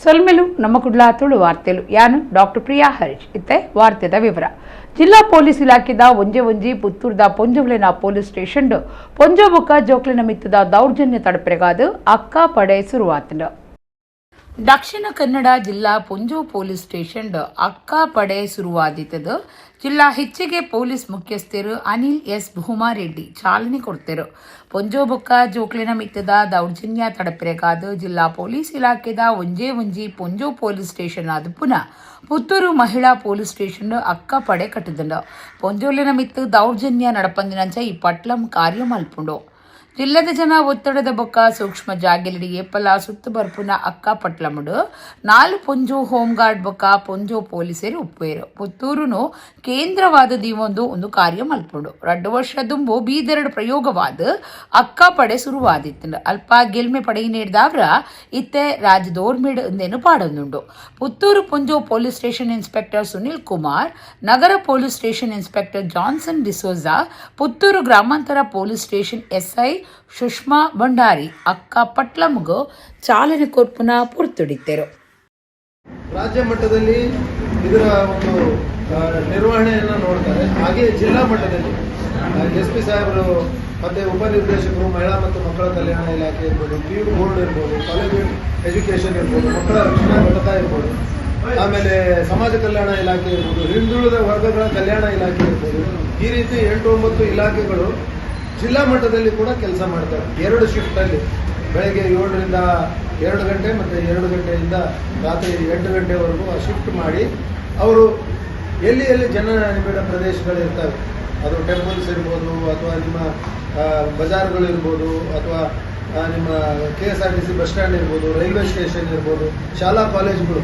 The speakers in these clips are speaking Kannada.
ಸೊಲ್ಮೆಲು ನಮ್ಮ ಕುಡ್ಲ ತುಳು ವಾರ್ತೆಲು ಯಾನು ಡಾಕ್ಟರ್ ಪ್ರಿಯಾ ಹರೀಶ್ ಇತ್ತೆ ವಾರ್ತೆದ ವಿವರ. ಜಿಲ್ಲಾ ಪೊಲೀಸ್ ಇಲಾಖೆದ ಒಂಜೆ ಪುತ್ತೂರ್ದ ಪೊಂಜೊವಲೆನ ಪೊಲೀಸ್ ಸ್ಟೇಷನ್ ಪೊಂಜೊ ಬೊಕ್ಕ ಜೋಕ್ಲೆನ ಮಿತ್ತದ ದೌರ್ಜನ್ಯ ತಡಪೆರಗಾದು ಅಕ್ಕ ಪಡೆ ಶುರುವಾತಂಡ. ದಕ್ಷಿಣ ಕನ್ನಡ ಜಿಲ್ಲಾ ಪೊಂಜೊ ಪೊಲೀಸ್ ಸ್ಟೇಷನ್ ಅಕ್ಕ ಪಡೆ ಶುರುವಾದಿತ್ತದು. ಜಿಲ್ಲಾ ಹೆಚ್ಚಿಗೆ ಪೊಲೀಸ್ ಮುಖ್ಯಸ್ಥರು ಅನಿಲ್ ಎಸ್ ಭೂಮಾರೆಡ್ಡಿ ಚಾಲನೆ ಕೊಡ್ತಾರೆ. ಪೊಂಜೊ ಬೊಕ್ಕ ಜೋಕ್ಲೆನ ಮಿತ್ತದ ದೌರ್ಜನ್ಯ ತಡಪೆರಗಾದು ಜಿಲ್ಲಾ ಪೊಲೀಸ್ ಇಲಾಖೆದ ಒಂಜೆ ಪೊಂಜೊ ಪೊಲೀಸ್ ಸ್ಟೇಷನ್ ಆದ ಪುನಃ ಪುತ್ತೂರು ಮಹಿಳಾ ಪೊಲೀಸ್ ಸ್ಟೇಷನ್ ಅಕ್ಕ ಪಡೆ ಕಟ್ಟಿದಂಡ. ಪೊಂಜೊಲೆನ ಮಿತ್ತು ದೌರ್ಜನ್ಯ ನಡಪಂದಿನಂಚ ಈ ಪಟ್ಲಂ ಕಾರ್ಯ ಮಲ್ಪುಂಡು. ಜಿಲ್ಲೆದ ಜನ ಒತ್ತಡದ ಬೊಕ್ಕ ಸೂಕ್ಷ್ಮ ಜಾಗೆಲಿಡಿ ಏಪಲ ಸುತ್ತು ಬರ್ಪುನ ಅಕ್ಕ ಪಟ್ಲಮುಡು 4 ಪೊಂಜೊ ಹೋಮ್ ಗಾರ್ಡ್ ಬೊಕ್ಕ ಪೊಂಜೊ ಪೊಲೀಸರು ಉಪ್ಪೇರು. ಪುತ್ತೂರುನು ಕೇಂದ್ರವಾದ ಒಂದು ಕಾರ್ಯ ಮಲ್ಪುಂಡು. 2 ವರ್ಷ ದುಂಬು ಬೀದೆರಡು ಪ್ರಯೋಗವಾದ ಅಕ್ಕ ಪಡೆ ಶುರುವಾದಿತ್ತು. ಅಲ್ಪ ಗೆಲ್ಮೆ ಪಡೆಯಿನೇಡ್ದಾವ್ರ ಇತ್ತೆ ರಾಜದೋರ್ಮೇಡ್ ಎಂದೇನು ಪಾಡೊಂದುಂಡು. ಪುತ್ತೂರು ಪೊಂಜೊ police station inspector Sunil Kumar, ನಗರ police station inspector Johnson D'Souza, Puttur ಗ್ರಾಮಾಂತರ police station SI Sushma Bhandari ಅಕ್ಕ ಪಟ್ಲಂಗೂ ಚಾಲನೆ ಕೊರ್ಪುನ ಪುರ್ತುಡಿದ್ದರು. ರಾಜ್ಯ ಮಟ್ಟದಲ್ಲಿ ಇದರ ಒಂದು ನಿರ್ವಹಣೆಯನ್ನು ನೋಡ್ತಾರೆ. ಹಾಗೆ ಜಿಲ್ಲಾ ಮಟ್ಟದಲ್ಲಿ ಎಸ್.ಪಿ. ಸಾಹೇಬರು ಮತ್ತು ಉಪನಿರ್ದೇಶಕರು ಮಹಿಳಾ ಮತ್ತು ಮಕ್ಕಳ ಕಲ್ಯಾಣ ಇಲಾಖೆ ಇರ್ಬೋದು, PU ಬೋರ್ಡ್ ಇರ್ಬೋದು, ಕಾಲೇಜು ಎಜುಕೇಷನ್ ಇರ್ಬೋದು, ಮಕ್ಕಳ ರಕ್ಷಣಾ ಘಟಕ ಇರ್ಬೋದು, ಆಮೇಲೆ ಸಮಾಜ ಕಲ್ಯಾಣ ಇಲಾಖೆ ಇರ್ಬೋದು, ಹಿಂದುಳಿದ ವರ್ಗಗಳ ಕಲ್ಯಾಣ ಇಲಾಖೆ ಇರ್ಬೋದು, ಈ ರೀತಿ 8-9 ಇಲಾಖೆಗಳು ಜಿಲ್ಲಾ ಮಟ್ಟದಲ್ಲಿ ಕೂಡ ಕೆಲಸ ಮಾಡ್ತಾರೆ. 2 ಶಿಫ್ಟಲ್ಲಿ ಬೆಳಗ್ಗೆ 7ರಿಂದ 2 ಗಂಟೆ ಮತ್ತು 2 ಗಂಟೆಯಿಂದ ರಾತ್ರಿ 8 ಗಂಟೆವರೆಗೂ ಶಿಫ್ಟ್ ಮಾಡಿ ಅವರು ಎಲ್ಲಿ ಜನನಿಬಿಡ ಪ್ರದೇಶಗಳಿರ್ತವೆ, ಅದು ಟೆಂಪಲ್ಸ್ ಇರ್ಬೋದು, ಅಥವಾ ನಿಮ್ಮ ಬಜಾರ್ಗಳು ಇರ್ಬೋದು, ಅಥವಾ ನಿಮ್ಮ KSRTC ಬಸ್ ಸ್ಟ್ಯಾಂಡ್ ಇರ್ಬೋದು, ರೈಲ್ವೆ ಸ್ಟೇಷನ್ ಇರ್ಬೋದು, ಶಾಲಾ ಕಾಲೇಜುಗಳು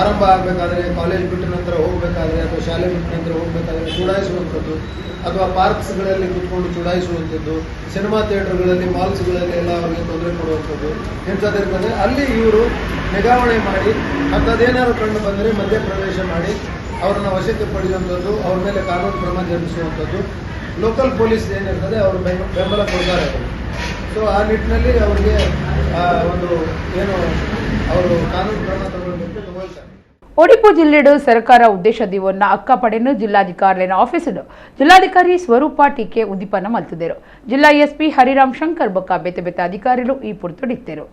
ಆರಂಭ ಆಗಬೇಕಾದ್ರೆ, ಕಾಲೇಜ್ ಬಿಟ್ಟ ನಂತರ ಹೋಗಬೇಕಾದ್ರೆ ಅಥವಾ ಶಾಲೆ ಬಿಟ್ಟ ನಂತರ ಹೋಗಬೇಕಾದ್ರೆ ಚುಡಾಯಿಸುವಂಥದ್ದು, ಅಥವಾ ಪಾರ್ಕ್ಸ್ಗಳಲ್ಲಿ ಕೂತ್ಕೊಂಡು ಚುಡಾಯಿಸುವಂಥದ್ದು, ಸಿನಿಮಾ ಥಿಯೇಟರ್ಗಳಲ್ಲಿ, ಮಾಲ್ಸ್ಗಳಲ್ಲಿ ಎಲ್ಲ ಅವರಿಗೆ ತೊಂದರೆ ಕೊಡುವಂಥದ್ದು ಇಂಥದ್ದಿರ್ತದೆ. ಅಲ್ಲಿ ಇವರು ನಿಗಾವಣೆ ಮಾಡಿ ಅಂಥದ್ದೇನಾದ್ರು ಕಂಡು ಬಂದರೆ ಮಧ್ಯಪ್ರವೇಶ ಮಾಡಿ ಅವ್ರನ್ನ ವಶಕ್ಕೆ ಪಡೆಯುವಂಥದ್ದು, ಅವ್ರ ಮೇಲೆ ಕಾನೂನು ಕ್ರಮ ಜರುಗಿಸುವಂಥದ್ದು ಲೋಕಲ್ ಪೊಲೀಸ್ ಏನಿರ್ತದೆ ಅವರು ಬೆಂಬಲ ಕೊಡ್ತಾರೆ. ಸೊ ಆ ನಿಟ್ಟಿನಲ್ಲಿ ಅವರಿಗೆ ಒಂದು ಏನು ಅವರು ಕಾನೂನು ಕ್ರಮ ತಗೊಳ್ತಾರೆ. ಒಡಿಪು ಜಿಲ್ಲೆಡು ಸರ್ಕಾರ ಉದ್ದೇಶದಿವನ್ನ ಅಕ್ಕ ಪಡೆನು ಜಿಲ್ಲಾಧಿಕಾರಿನ ಆಫೀಸಡು ಜಿಲ್ಲಾಧಿಕಾರಿ ಸ್ವರೂಪ ಟೀಕೆ ಉದ್ದೀಪನ ಮಲ್ತಿದ್ದರು. ಜಿಲ್ಲಾ SP ಹರಿರಾಮ್ ಶಂಕರ್ ಬೊಕ್ಕ ಬೇತೆ ಅಧಿಕಾರಿಗಳು ಈ ಪುರ್ತುಡಿತ್ತರು.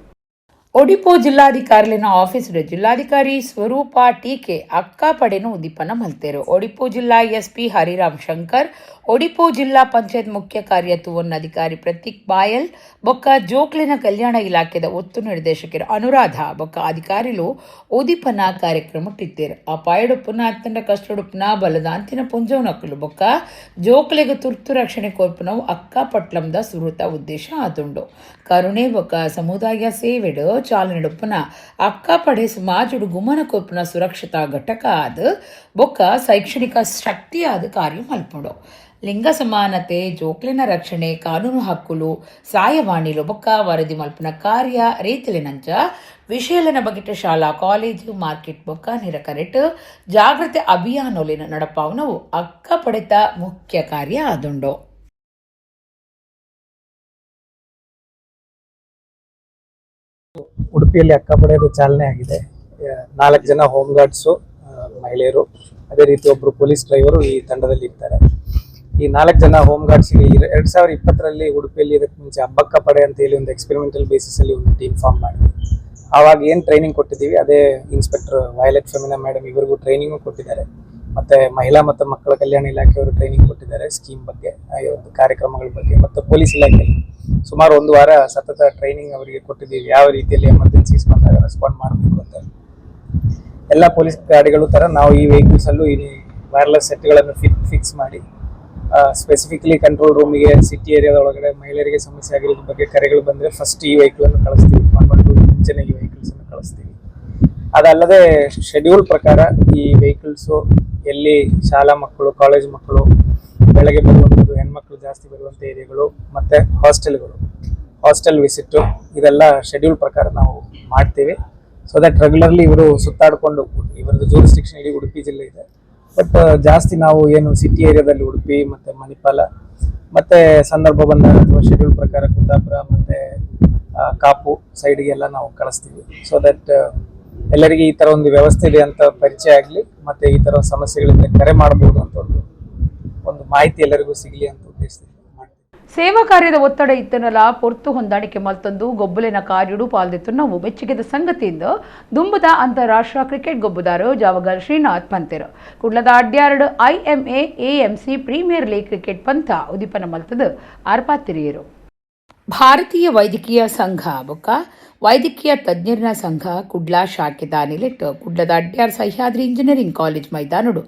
ಒಡಿಪು ಜಿಲ್ಲಾಧಿಕಾರಿನ ಆಫೀಸಡು ಜಿಲ್ಲಾಧಿಕಾರಿ ಸ್ವರೂಪ ಟೀಕೆ ಅಕ್ಕ ಪಡೆನು ಉದ್ದೀಪನ ಮಲ್ತೇರು. ಒಡಿಪು ಜಿಲ್ಲಾ SP ಹರಿರಾಮ್ ಶಂಕರ್, ಒಡಿಪು ಜಿಲ್ಲಾ ಪಂಚಾಯತ್ ಮುಖ್ಯ ಕಾರ್ಯನಿರ್ವಹಣಾಧಿಕಾರಿ ಪ್ರತೀಕ್ ಬಾಯಲ್ ಬೊಕ್ಕ ಜೋಕ್ಲಿನ ಕಲ್ಯಾಣ ಇಲಾಖೆದ ಒತ್ತು ನಿರ್ದೇಶಕರು ಅನುರಾಧ ಬೊಕ್ಕ ಅಧಿಕಾರಿಗಳು ಉದ್ದೀಪನ ಕಾರ್ಯಕ್ರಮ ಇಟ್ಟಿದ್ದೇರು. ಆ ಪಾಯಡುಪ್ಪುನ ಅತ್ತಂಡ ಕಷ್ಟಡುಪ್ಪುನ ಬಲದಾಂತಿನ ಪುಂಜವನಕ್ಕಲು ಬೊಕ್ಕ ಜೋಕ್ಲೆಗೆ ತುರ್ತು ರಕ್ಷಣೆ ಕೋರ್ಪುನವು ಅಕ್ಕ ಪಟ್ಲಂದ ಸುರುತ ಉದ್ದೇಶ ಆದುಂಡು. ಕರುಣೆ ಬೊಕ್ಕ ಸಮುದಾಯ ಸೇವೆಡು ಚಾಲನೆಡುಪ್ಪುನ ಅಕ್ಕ ಪಡೆ ಸಮಾಜಡು ಗುಮನ ಕೊಪ್ಪುನ ಸುರಕ್ಷತಾ ಘಟಕ ಆದ ಬೊಕ್ಕ ಶೈಕ್ಷಣಿಕ ಶಕ್ತಿ ಆದ ಕಾರ್ಯ ಮಲ್ಪುಂಡು. ಲಿಂಗ ಸಮಾನತೆ, ಜೋಕ್ಲಿನ ರಕ್ಷಣೆ, ಕಾನೂನು ಹಕ್ಕುಲು, ಸಾಯವಾಣಿಲು ಬೊಕ್ಕ ವರದಿ ಮಲ್ಪುನ ಕಾರ್ಯ ರೀತಿಲಿನಂಚ ವಿಷಯಲನ ಬಗೆಟ್ ಶಾಲಾ ಕಾಲೇಜು ಮಾರ್ಕೆಟ್ ಬೊಕ್ಕ ನಿರಕರೆಟ್ ಜಾಗೃತಿ ಅಭಿಯಾನೋಲಿನ ನಡಪಾವನವು ಅಕ್ಕ ಪಡೆತ ಮುಖ್ಯ ಕಾರ್ಯ ಆದುಂಡು. ಉಡುಪಿಯಲ್ಲಿ ಅಕ್ಕ ಪಡೆದು ಚಾಲನೆ ಆಗಿದೆ. 4 ಜನ ಹೋಮ್ ಗಾರ್ಡ್ಸು ಮಹಿಳೆಯರು, ಅದೇ ರೀತಿ ಒಬ್ಬರು ಪೊಲೀಸ್ ಡ್ರೈವರು ಈ ತಂಡದಲ್ಲಿ ಇರ್ತಾರೆ. ಈ 4 ಜನ ಹೋಮ್ ಗಾರ್ಡ್ಸ್ಗೆ 2020ರಲ್ಲಿ ಉಡುಪಿಯಲ್ಲಿ ಇದಕ್ಕೆ ಮುಂಚೆ ಹಬ್ಬಕ್ಕ ಪಡೆ ಅಂತ ಹೇಳಿ ಒಂದು ಎಕ್ಸ್ಪೆರಿಮೆಂಟಲ್ ಬೇಸಿಸ್ ಅಲ್ಲಿ ಒಂದು ಟೀಮ್ ಫಾರ್ಮ್ ಮಾಡಿದ್ವಿ. ಆವಾಗ ಏನು ಟ್ರೈನಿಂಗ್ ಕೊಟ್ಟಿದ್ದೀವಿ ಅದೇ ಇನ್ಸ್ಪೆಕ್ಟರ್ ವಯಲೆಟ್ ಫೆಮಿನಾ ಮೇಡಮ್ ಇವರಿಗೂ ಟ್ರೈನಿಂಗು ಕೊಟ್ಟಿದ್ದಾರೆ. ಮತ್ತೆ ಮಹಿಳಾ ಮತ್ತು ಮಕ್ಕಳ ಕಲ್ಯಾಣ ಇಲಾಖೆಯವರು ಟ್ರೈನಿಂಗ್ ಕೊಟ್ಟಿದ್ದಾರೆ ಸ್ಕೀಮ್ ಬಗ್ಗೆ, ಒಂದು ಕಾರ್ಯಕ್ರಮಗಳ ಬಗ್ಗೆ. ಮತ್ತು ಪೊಲೀಸ್ ಇಲಾಖೆಯಲ್ಲಿ ಸುಮಾರು 1 ವಾರ ಸತತ ಟ್ರೈನಿಂಗ್ ಅವರಿಗೆ ಕೊಟ್ಟಿದ್ದೀವಿ, ಯಾವ ರೀತಿಯಲ್ಲಿ ಎಮರ್ಜೆನ್ಸೀಸ್ ಬಂದಾಗ ರೆಸ್ಪಾಂಡ್ ಮಾಡಬೇಕು ಅಂತ. ಎಲ್ಲ ಪೊಲೀಸ್ ಗಾಡಿಗಳು ಥರ ನಾವು ಈ ವೆಹಿಕಲ್ಸಲ್ಲೂ ಈ ವೈರ್ಲೆಸ್ ಸೆಟ್ಗಳನ್ನು ಫಿಕ್ಸ್ ಮಾಡಿ ಸ್ಪೆಸಿಫಿಕಲಿ ಕಂಟ್ರೋಲ್ ರೂಮಿಗೆ ಸಿಟಿ ಏರಿಯಾದೊಳಗಡೆ ಮಹಿಳೆಯರಿಗೆ ಸಮಸ್ಯೆ ಆಗಿರೋದ್ರ ಬಗ್ಗೆ ಕರೆಗಳು ಬಂದರೆ ಫಸ್ಟ್ ಈ ವೆಹಿಕಲನ್ನು ಕಳಿಸ್ತೀವಿ, ಮುಂಚೆನೇ ಈ ವೆಹಿಕಲ್ಸನ್ನು ಕಳಿಸ್ತೀವಿ. ಅದಲ್ಲದೆ ಶೆಡ್ಯೂಲ್ ಪ್ರಕಾರ ಈ ವೆಹಿಕಲ್ಸು ಎಲ್ಲಿ ಶಾಲಾ ಮಕ್ಕಳು, ಕಾಲೇಜ್ ಮಕ್ಕಳು ಬೆಳಗ್ಗೆ ಬರುವಂಥದ್ದು, ಹೆಣ್ಮಕ್ಳು ಜಾಸ್ತಿ ಬರುವಂಥ ಏರಿಯಾಗಳು, ಮತ್ತು ಹಾಸ್ಟೆಲ್ ವಿಸಿಟ್ಟು, ಇದೆಲ್ಲ ಶೆಡ್ಯೂಲ್ ಪ್ರಕಾರ ನಾವು ಮಾಡ್ತೀವಿ. ಸೊ ದಟ್ ರೆಗ್ಯುಲರ್ಲಿ ಇವರು ಸುತ್ತಾಡಿಕೊಂಡು, ಇವರದ್ದು ಜೂರಿಸ್ಟಿಕ್ಷನ್ ಇಡೀ ಉಡುಪಿ ಜಿಲ್ಲೆ ಇದೆ, ಬಟ್ ಜಾಸ್ತಿ ನಾವು ಏನು ಸಿಟಿ ಏರಿಯಾದಲ್ಲಿ ಉಡುಪಿ ಮತ್ತು ಮಣಿಪಾಲ ಮತ್ತು ಸಂದರ್ಭ ಬಂದಾಗ ಅಥವಾ ಶೆಡ್ಯೂಲ್ ಪ್ರಕಾರ ಕುಂದಾಪುರ ಮತ್ತು ಕಾಪು ಸೈಡ್ಗೆಲ್ಲ ನಾವು ಕಳಿಸ್ತೀವಿ. ಸೊ ದಟ್ ಎಲ್ಲರಿಗೆ ಈ ತರ ಒಂದು ವ್ಯವಸ್ಥೆ ಇದೆ ಅಂತ ಪರಿಚಯ ಆಗಲಿ, ಮತ್ತೆ ಈ ತರ ಸಮಸ್ಯೆಗಳಿಂದ ಕರೆ ಮಾಡಬಹುದು ಅಂತ ಒಂದು ಮಾಹಿತಿ ಎಲ್ಲರಿಗೂ ಸಿಗಲಿ ಅಂತ ಉದ್ದೇಶಿಸಿ ಸೇವಾ ಕಾರ್ಯದ ಒತ್ತಡ ಇತ್ತನಲ ಪೊರ್ತು ಹೊಂದಾಣಿಕೆ ಮಲ್ತೊಂದು ಗೊಬ್ಬಲಿನ ಕಾರ್ಯಡು ಪಾಲ್ದಿತ್ತು ನಾವು ಮೆಚ್ಚುಗೆದ ಸಂಗತಿಯಿಂದ ದುಂಬದ ಅಂತಾರಾಷ್ಟ್ರೀಯ ಕ್ರಿಕೆಟ್ ಗೊಬ್ಬುದಾರು ಜಾವಗಲ್ ಶ್ರೀನಾಥ್ ಪಂತೆರು ಕುಡ್ಲದ ಅಡ್ಯಾರಡು IMA AMC premier league cricket ಪಂಥ ಉದಿಪನ ಮಲ್ತದ ಆರ್ಪಾತಿರಿಯರು ಭಾರತೀಯ ವೈದ್ಯಕೀಯ ಸಂಘ ಬೊಕ್ಕ ವೈದ್ಯಕೀಯ ತಜ್ಞರ ಸಂಘ ಕುಡ್ಲಾ ಶಾಖೆದ ನಿಲೆಟ್ ಕುಡ್ಲದ ಅಡ್ಯಾರ್ ಸಹ್ಯಾದ್ರಿ ಇಂಜಿನಿಯರಿಂಗ್ ಕಾಲೇಜ್ ಮೈದಾನಡು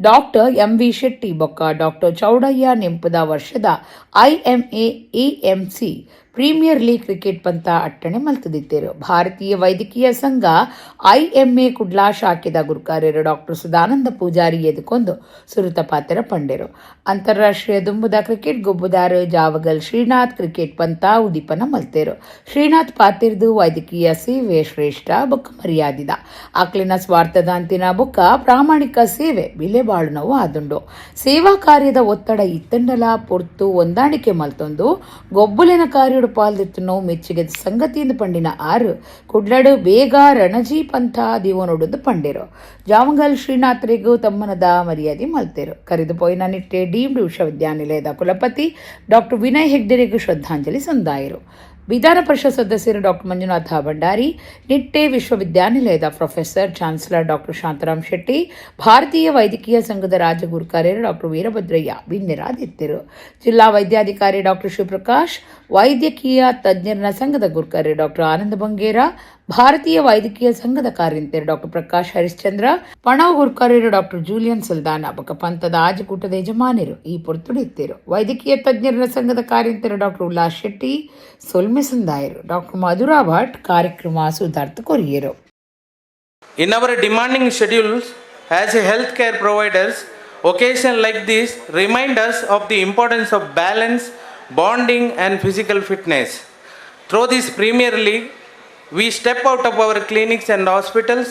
ಡಾಕ್ಟರ್ MV ಶೆಟ್ಟಿ ಬೊಕ್ಕ ಡಾಕ್ಟರ್ ಚೌಡಯ್ಯ ನೆಂಪುದ ವರ್ಷದ IMA AMC premier league cricket ಪಂತ ಅಟ್ಟಣೆ ಮಲ್ತದಿತ್ತೇರು. ಭಾರತೀಯ ವೈದ್ಯಕೀಯ ಸಂಘ IMA ಕುಡ್ಲಾ ಶಾಖೆದ ಗುರುಕಾರ್ಯರು ಡಾಕ್ಟರ್ ಸುಧಾನಂದ ಪೂಜಾರಿ ಎದುಕೊಂದು ಸುರುತ ಪಾತ್ರ ಪಂಡೆರು. ಅಂತಾರಾಷ್ಟ್ರೀಯ ದುಂಬುದ ಕ್ರಿಕೆಟ್ ಗೊಬ್ಬುದಾರು ಜಾವಗಲ್ ಶ್ರೀನಾಥ್ ಕ್ರಿಕೆಟ್ ಪಂತ ಉದೀಪನ ಮಲ್ತೇರು. ಶ್ರೀನಾಥ್ ಪಾತಿರ್ದು ವೈದ್ಯಕೀಯ ಸೇವೆ ಶ್ರೇಷ್ಠ ಬೊಕ್ಕ ಮರ್ಯಾದಿದ ಆಕ್ಲಿನ ಸ್ವಾರ್ಥದ ಅಂತಿನ ಬೊಕ್ಕ ಪ್ರಾಮಾಣಿಕ ಸೇವೆ ಬಿಲೆ ಬಾಳುನವು ಆದುಂಡು. ಸೇವಾ ಕಾರ್ಯದ ಒತ್ತಡ ಇತ್ತಂಡಲ ಪೊರ್ತು ಹೊಂದಾಣಿಕೆ ಮಲ್ತೊಂದು ಗೊಬ್ಬುಲಿನ ಕಾರ್ಯ ಪಾಲ್ದಿತ್ತು ಮೆಚ್ಚುಗೆದ ಸಂಗತಿಯಿಂದ ಪಂಡಿನ ಆರು ಕುಡ್ಲಡು ಬೇಗ ರಣಜಿ ಪಂಥ ದಿವನೊಡದು ಪಂಡೇರು. ಜಾವಂಗಲ್ ಶ್ರೀನಾಥ್ರಿಗೂ ತಮ್ಮನದ ಮರ್ಯಾದೆ ಮಲ್ತೇರು. ಕರೆದು ಪೋಯಿನ ನಿಟ್ಟೆ ಡೀಮ್ಡ್ ವಿಶ್ವವಿದ್ಯಾನಿಲಯದ ಕುಲಪತಿ ಡಾಕ್ಟರ್ ವಿನಯ್ ಹೆಗ್ಡೆರೆಗೂ ಶ್ರದ್ಧಾಂಜಲಿ ಸಂದಾಯರು. ವಿಧಾನ ಪರಿಷತ್ ಸದಸ್ಯರು ಡಾಕ್ಟರ್ ಮಂಜುನಾಥ ಭಂಡಾರಿ, ನಿಟ್ಟೆ ವಿಶ್ವವಿದ್ಯಾನಿಲಯದ professor chancellor doctor Shantaram Shetty, ಭಾರತೀಯ ವೈದ್ಯಕೀಯ ಸಂಘದ ರಾಜ್ಯ ಗುರುಕಾರ್ಯರು ಡಾಕ್ಟರ್ ವೀರಭದ್ರಯ್ಯ ಬಿನ್ನೆರಾದಿತ್ತರು. ಜಿಲ್ಲಾ ವೈದ್ಯಾಧಿಕಾರಿ ಡಾಕ್ಟರ್ ಶಿವಪ್ರಕಾಶ್, ವೈದ್ಯಕೀಯ ತಜ್ಞರ ಸಂಘದ ಗುರುಕಾರ್ಯ ಡಾಕ್ಟರ್ ಆನಂದ ಬಂಗೇರ, ಭಾರತೀಯ ವೈದ್ಯಕೀಯ ಸಂಘದ ಕಾರ್ಯಂತರು ಡಾಕ್ಟರ್ ಪ್ರಕಾಶ್ ಹರಿಶ್ಚಂದ್ರ, ಪಣವ್ ಗುರುಕಾರ್ಯರು ಡಾಕ್ಟರ್ ಜೂಲಿಯನ್ ಸಲ್ದಾನ ಬಕ ಪಂಥದ ಆಜಕೂಟದ ಯಜಮಾನರು ಈ ಪೊರ್ತುಡಿತ್ತೇರು. ವೈದ್ಯಕೀಯ ತಜ್ಞರ ಸಂಘದ ಕಾರ್ಯಂತರು ಡಾಕ್ಟರ್ ಉಲ್ಲಾಸ್ ಶೆಟ್ಟಿ ಸೊಲ್ಮೆ ಸಂದಾಯರು. ಡಾಕ್ಟರ್ ಮಧುರಾ ಭಟ್ ಕಾರ್ಯಕ್ರಮ ಸುಧಾರ್ಥ courier. In our demanding schedules as a healthcare providers, occasions like this remind us of the importance of balance, bonding and physical fitness. Through this Premier League, we step out of our clinics and hospitals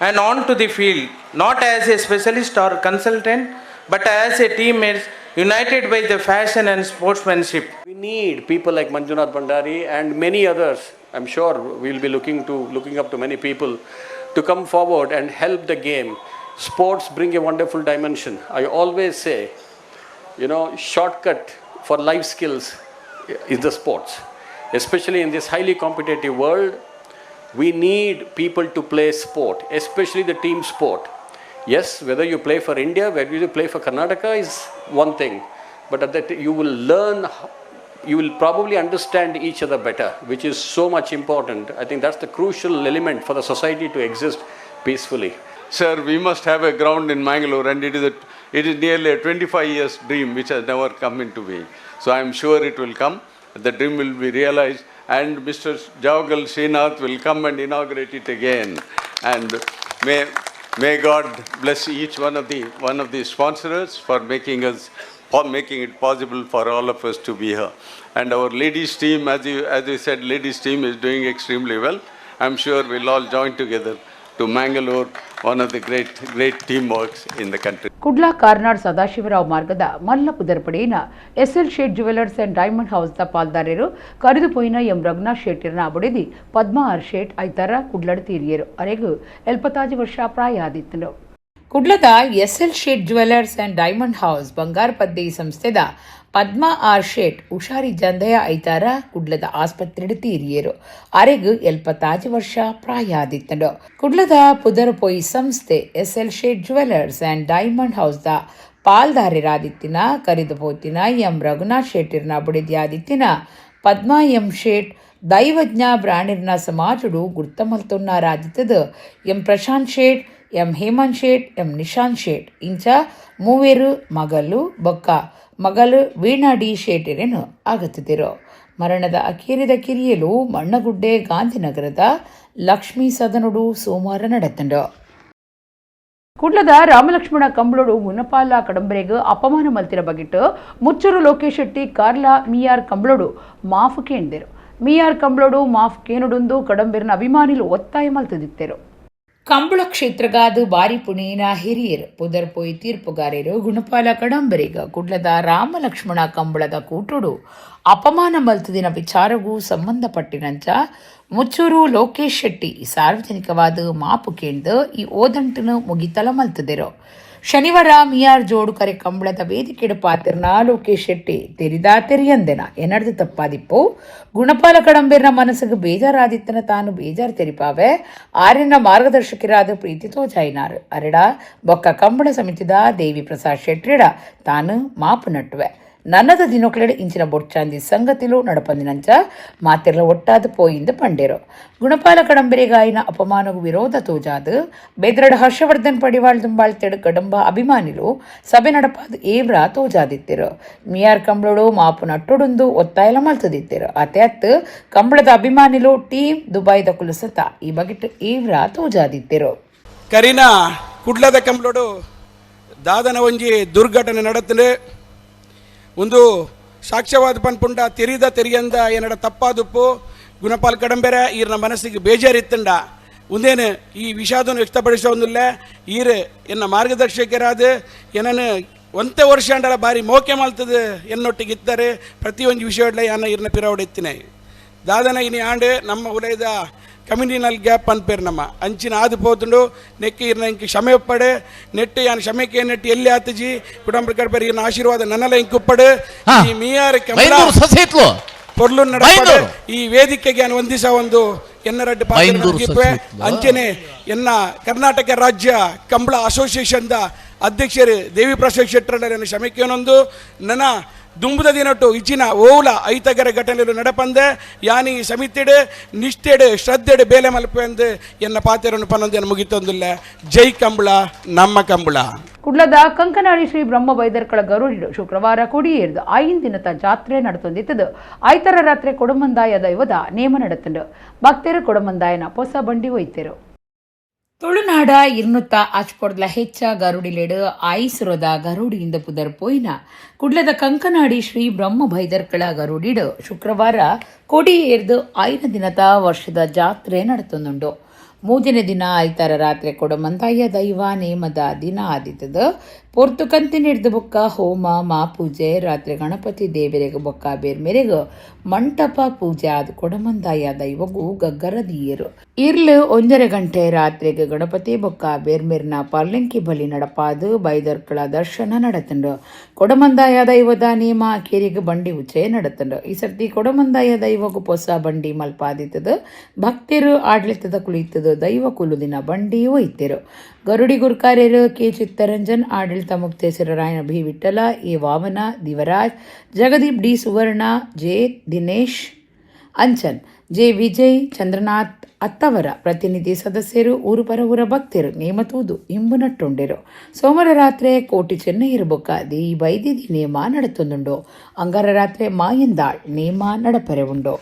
and onto the field, not as a specialist or consultant, but as a teammates united by the passion and sportsmanship. We need people like Manjunath Bhandari and many others. I'm sure we'll be looking up to many people to come forward and help the game. Sports bring a wonderful dimension. I always say, shortcut for life skills is the sports. Especially in this highly competitive world, we need people to play sport, especially the team sport. Yes, whether you play for India, whether you play for Karnataka is one thing, but at that you will learn, you will probably understand each other better, which is so much important. I think that's the crucial element for the society to exist peacefully. Sir, we must have a ground in Mangalore, and it is nearly a 25 years dream which has never come into being. So I am sure it will come. The dream will be realized, and Mr. Jawagal Srinath will come and inaugurate it again. And may God bless each one of the sponsors for making it possible for all of us to be here. And our ladies team, as you said, ladies team is doing extremely well. I'm sure we'll all join together to Mangalore, one of the great teamworks in the country. Kudla Karnad Sadashivarao ಮಾರ್ಗದ ಮಲ್ಲ ಪುದರ್ಪಡೆಯಿನ SL Shet jewellers and diamond ಹೌಸ್ದ ಪಾಲ್ದಾರರು ಕರೆದುಪೋಯಿನ ಎಂ ರಘುನಾಥ್ ಶೆಟ್ಟಿರನ ಬುಡಿದಿ ಪದ್ಮಾ ಆರ್ ಶೇಟ್ ಐತಾರ ಕುಡ್ಲಡ್ ತೀರಿಯರು ಅರೆಗೂ 75 ವರ್ಷ ಪ್ರಾಯ ಆದಿತ್ತನು. ಕುಡ್ಲದ SL Shet jewellers and diamond house ಬಂಗಾರ ಪದ್ದೆ ಸಂಸ್ಥೆದ ಪದ್ಮಾ ಆರ್ ಶೇಟ್ ಹುಷಾರಿ ಜಂದಯ ಐತಾರ ಕುಡ್ಲದ ಆಸ್ಪತ್ರೆಡ್ ತೀರಿಯರು ಅರೆಗೂ 75 ವರ್ಷ ಪ್ರಾಯ ಆದಿತ್ತನು. ಕುಡ್ಲದ ಪುದರ್ಪೊಯ್ ಸಂಸ್ಥೆ SL Shet jewellers and diamond ಹೌಸ್ದ ಪಾಲ್ದಾರರಾದಿತ್ತಿನ ಕರೆದುಪೋತಿನ ಎಂ ರಘುನಾಥ್ ಶೆಟ್ಟಿರ್ನ ಬುಡಿದ್ಯಾದಿತ್ತಿನ ಪದ್ಮಾ ಎಂ ಶೇಟ್ ದೈವಜ್ಞ ಬ್ರಾಣಿರ್ನ ಸಮಾಜಡು ಗುರ್ತಮಲ್ತೊನ್ನಾರಾದಿತ್ತದ M Prashanth Shet, M Hemanth Shet, M Nishanth Shet ಇಂಚ ಮೂವೇರು ಮಗಲು ವೀಣಾ ಡಿ ಶೇಟಿರೇನು ಆಗುತ್ತಿದ್ದರು. ಮರಣದ ಅಖೇರಿದ ಕಿರಿಯಲು ಮಣ್ಣಗುಡ್ಡೆ ಗಾಂಧಿನಗರದ ಲಕ್ಷ್ಮೀ ಸದನುಡು ಸೋಮವಾರ ನಡೆತಂಡು. ಕುಡ್ಲದ ರಾಮಲಕ್ಷ್ಮಣ ಕಂಬಳೋಡು ಮುನಪಾಲ ಕಡಂಬರೆಗೆ ಅಪಮಾನ ಮಲ್ತಿರ ಬಗಿಟ್ಟು ಮುಚ್ಚೂರು ಲೋಕೇಶ್ ಶೆಟ್ಟಿ ಕಾರ್ಲಾ ಮಿಯಾರ್ ಕಂಬಳೋಡು ಮಾಫ್ ಕೇಂದಿರು. ಮಿಯಾರ್ ಕಂಬಳೋಡು ಮಾಫ್ ಕೇನುಡೊಂದು ಕಡಂಬೆರಿನ ಅಭಿಮಾನಿಲು ಒತ್ತಾಯ ಮಲ್ತದಿತ್ತರು. ಕಂಬಳ ಕ್ಷೇತ್ರಗಾದ ಬಾರಿ ಪುಣೇನ ಹಿರಿಯರು ಪುದರ್ ಪೋಯಿ ತೀರ್ಪುಗಾರರು ಗುಣಪಾಲ ಕಡಂಬರಿಗ ಕುಡ್ಲದ ರಾಮಲಕ್ಷ್ಮಣ ಕಂಬಳದ ಕೂಟುಡು ಅಪಮಾನ ಮಲ್ತದಿನ ವಿಚಾರಗೂ ಸಂಬಂಧಪಟ್ಟಿನಂಚ ಮುಚ್ಚೂರು ಲೋಕೇಶ್ ಶೆಟ್ಟಿ ಸಾರ್ವಜನಿಕವಾದ ಮಾಪು ಕೇಂದ್ರ ಈ ಓದಂಟನು ಮುಗಿತಲ ಮಲ್ತದಿರೋ ಶನಿವಾರ ಮಿಯಾರ್ ಜೋಡು ಕರೆ ಕಂಬಳದ ವೇದಿಕೆಡು ಪಾತಿರ್ನ ಲೋಕೇಶ್ ಶೆಟ್ಟಿ ತೆರಿದಾ ತೆರಿಯಂದೆನ ಎನ್ನಡ್ದು ತಪ್ಪಾದಿಪ್ಪು ಗುಣಪಾಲ ಕಡಂಬೇರ್ನ ಮನಸ್ಸಿಗೆ ಬೇಜಾರಾದಿತ್ತನ ತಾನು ಬೇಜಾರು ತೆರಿಪಾವೆ ಆರ್ಯನ ಮಾರ್ಗದರ್ಶಕರಾದ ಪ್ರೀತಿ ತೋಜಾಯಿನಾರು ಅರಡ ಬೊಕ್ಕ ಕಂಬಳ ಸಮಿತಿದ ದೇವಿ ಪ್ರಸಾದ್ ಶೆಟ್ಟಿಡ ತಾನು ಮಾಪು ನಟ್ಟುವೆ ನನ್ನದ ದಿನೊಕ್ಲೆಡೆ ಇಂಚಿನ ಬೊಡ್ಚಾಂದಿ ಸಂಗತಿಲು ನಡಪಂದಿನಂಚ ಮಾತೆರ್ಲ ಒಟ್ಟಾದ ಪೋಯಿಂದ ಪಂಡೇರು ಗುಣಪಾಲ ಕಡಂಬೆರೆಗಾಯಿನ ಅಪಮಾನಗೂ ವಿರೋಧ ತೋಜಾದು ಬೆದ್ರಡ ಹರ್ಷವರ್ಧನ್ ಪಡಿವಾಳ್ ದುಂಬಾಳ್ತೆಡು ಕಡಂಬ ಅಭಿಮಾನಿಲು ಸಭೆ ನಡಪಾದ ಏವ್ರ ತೋಜಾದಿತ್ತಿರು ಮಿಯಾರ್ ಕಂಬಳಡು ಮಾಪು ನಟ್ಟೊಡೊಂದು ಒತ್ತಾಯಲ ಮಲ್ತದಿತ್ತಿರು ಅತ್ಯತ್ ಕಂಬಳದ ಅಭಿಮಾನಿಲು ಟೀಮ್ ದುಬೈದ ಕುಲಸತ ಈ ಬಗೆಟ್ ಏವ್ರ ತೋಜಾದಿತ್ತಿರು ಕರೀನ ಕುಡ್ಲದ ಕಂಬಳಡು ದಾದನ ಒಂಜಿ ದುರ್ಘಟನೆ ನಡತಲೆ ಒಂದು ಸಾಕ್ಷ್ಯವಾದ ಪನ್ಪುಂಡ ತೆರಿಯಂದ ಏನಡ ತಪ್ಪಾದುಪ್ಪು ಗುಣಪಾಲ್ ಕಡಂಬೆರೆ ಈರ್ನ ಮನಸ್ಸಿಗೆ ಬೇಜಾರಿತ್ತಂಡ ಒಂದೇನು ಈ ವಿಷಾದವನ್ನು ವ್ಯಕ್ತಪಡಿಸೋದಿಲ್ಲ ಈರು ಎನ್ನ ಮಾರ್ಗದರ್ಶಕರಾದ ಏನನ್ನು ಒಂದೇ ವರ್ಷ ಅಂಡಲ ಬಾರಿ ಮೋಕೆ ಮಾಲ್ತದ ಎನ್ನೊಟ್ಟಿಗಿದ್ದಾರೆ ಪ್ರತಿಯೊಂದು ವಿಷಯಡ್ಲ ಯಾನ ಈರ್ನ ಪಿರವಡೆತ್ತಿನ ದಾದನ ಇನಿ ಆಂಡು ನಮ್ಮ ಉಲಯದ ಕಮ್ಯುನಿನಲ್ ಗ್ಯಾಪ್ ಅನ್ಪೇರು ನಮ್ಮ ಅಂಚಿನ ಆದು ಪೋತುಂಡು ನೆಕ್ಕಿ ಇರ್ನ ಇಂಕಿ ಕ್ಷಮೆ ಒಪ್ಪಡು ನೆಟ್ಟು ಯಾನು ಕ್ಷಮೆಕ್ಕೆ ನೆಟ್ಟು ಎಲ್ಲಿ ಆತಜಿ ಕುಟುಂಬ ಕಡ್ಪೇರಿ ಇರ್ನ ಆಶೀರ್ವಾದ ನನ್ನಲ್ಲ ಇಂಕುಪ್ಪಡು ಈ ಮಿಯಾರ್ ಪೊರ್ಲು ನಡಪಡು ಈ ವೇದಿಕೆಗೆ ನಾನು ಒಂದಿಸ ಒಂದು ಎನ್ನರಡ್ಡು ಪಾತ್ರ ಅಂಚನೆ ಎನ್ನ ಕರ್ನಾಟಕ ರಾಜ್ಯ ಕಂಬಳ ಅಸೋಸಿಯೇಷನ್ದ ಅಧ್ಯಕ್ಷರು ದೇವಿ ಪ್ರಸಾದ್ ಶೆಟ್ಟರ ಕ್ಷಮೆಕೆಯೊಂದು ನನ್ನ ದುಂಬುದ ದಿನಟ್ಟು ಇಚ್ಚಿನ ಓಲ ಐತಗರ ಘಟನೆಗಳು ನಡಪಂದೆ ಯಾನಿ ಸಮಿತಿಡು ನಿಷ್ಠೆಡು ಶ್ರದ್ಧೆಡು ಬೇಲೆ ಮಲ್ಪೆ ಅಂದು ಎನ್ನ ಪಾತೆರನ್ನು ಪನ್ನೊಂದೇನು ಮುಗಿತೊಂದಿಲ್ಲ ಜೈ ಕಂಬಳ ನಮ್ಮ ಕಂಬಳ ಕುಡ್ಲದ ಕಂಕನಾಡಿ ಶ್ರೀ ಬ್ರಹ್ಮ ಬೈದರ್ಕಳ ಗರುಡಿಡು ಶುಕ್ರವಾರ ಕೊಡಿಯೇರ್ದು ಐನ್ ದಿನದ ಜಾತ್ರೆ ನಡತೊಂದಿತ್ತದು ಐತರ ರಾತ್ರಿ ಕೊಡಮಂದಾಯ ದೈವದ ನೇಮ ನಡತಂಡು ಭಕ್ತರು ಕೊಡಮಂದಾಯನ ಹೊಸ ಬಂಡಿ ಒಯ್ತೆರು ತುಳುನಾಡ ಇರ್ನುತ್ತ ಆಚ್ಪೊಡ್ಲ ಹೆಚ್ಚ ಗರುಡಿಲೆಡು ಆಯಿಸುರದ ಗರುಡಿಯಿಂದ ಪುದರ್ ಪೋಯಿನ ಕುಡ್ಲದ ಕಂಕನಾಡಿ ಶ್ರೀ ಬ್ರಹ್ಮ ಬೈದರ್ಕಳ ಗರುಡಿಡು ಶುಕ್ರವಾರ ಕೊಡಿ ಏರ್ದು 5ನ ದಿನದ ವರ್ಷದ ಜಾತ್ರೆ ನಡತೊಂದುಂಡು 3ನೇ ದಿನ ಐತಾರ ರಾತ್ರಿ ಕೊಡಮಂದಾಯ ದೈವ ನೇಮದ ದಿನ ಆದಿತ್ತದ ಪೊರ್ತು ಕಂತಿನಿಡ್ದು ಬೊಕ್ಕ ಹೋಮ ಮಾ ಪೂಜೆ ರಾತ್ರಿ ಗಣಪತಿ ದೇವರಿಗೆ ಬೊಕ್ಕ ಬೇರ್ಮೆರೆಗು ಮಂಟಪ ಪೂಜೆ ಆದ ಕೊಡಮಂದಾಯ ದೈವಗೂ ಗಗ್ಗರದೀಯರು ಇರ್ಲು 1:30 ಗಂಟೆ ರಾತ್ರಿಗೆ ಗಣಪತಿ ಬೊಕ್ಕ ಬೇರ್ಮೆರ್ನ ಪರ್ಲೆಂಕಿ ಬಲಿ ನಡಪಾದು ಬೈದರ್ಕಳ ದರ್ಶನ ನಡತಂಡು ಕೊಡಮಂದಾಯ ದೈವದ ನೇಮ ಕೇರಿಗೆ ಬಂಡಿ ಉಚ್ಚೆ ನಡತಂಡು ಈ ಸರ್ತಿ ಕೊಡಮಂದಾಯ ದೈವಗೂ ಹೊಸ ಬಂಡಿ ಮಲ್ಪಾದಿತ್ತದ ಭಕ್ತರು ಆಡಳಿತದ ಕುಳಿತದ ದೈವ ಕುಲುದಿನ ಬಂಡಿ ಒಯ್ತಿರು ಗರುಡಿ ಗುರ್ಕಾರ್ಯರು ಕೆ ಚಿತ್ತರಂಜನ್ ಆಡಳಿತ ಮುಕ್ತೇಶ್ವರ ರಾಯನ B Vittala A Vamana Divaraj Jagadeep D Suvarna J Dinesh Anchan J Vijay Chandranath Attavar ಪ್ರತಿನಿಧಿ ಸದಸ್ಯರು ಊರು ಪರವೂರ ಭಕ್ತರು ನೇಮತೂದು ಇಂಬು ನಟ್ಟುಂಡೆರು ಸೋಮವಾರ ರಾತ್ರಿ ಕೋಟಿ ಚೆನ್ನೈ ಇರಬೊಕ್ಕಾದಿ ಈ ಬೈದಿದಿ ನೇಮ ನಡತೊಂದುಂಡು ಅಂಗಾರ ರಾತ್ರಿ ಮಾಯಂದಾಳ್ ನೇಮ ನಡಪರೆ ಉಂಡು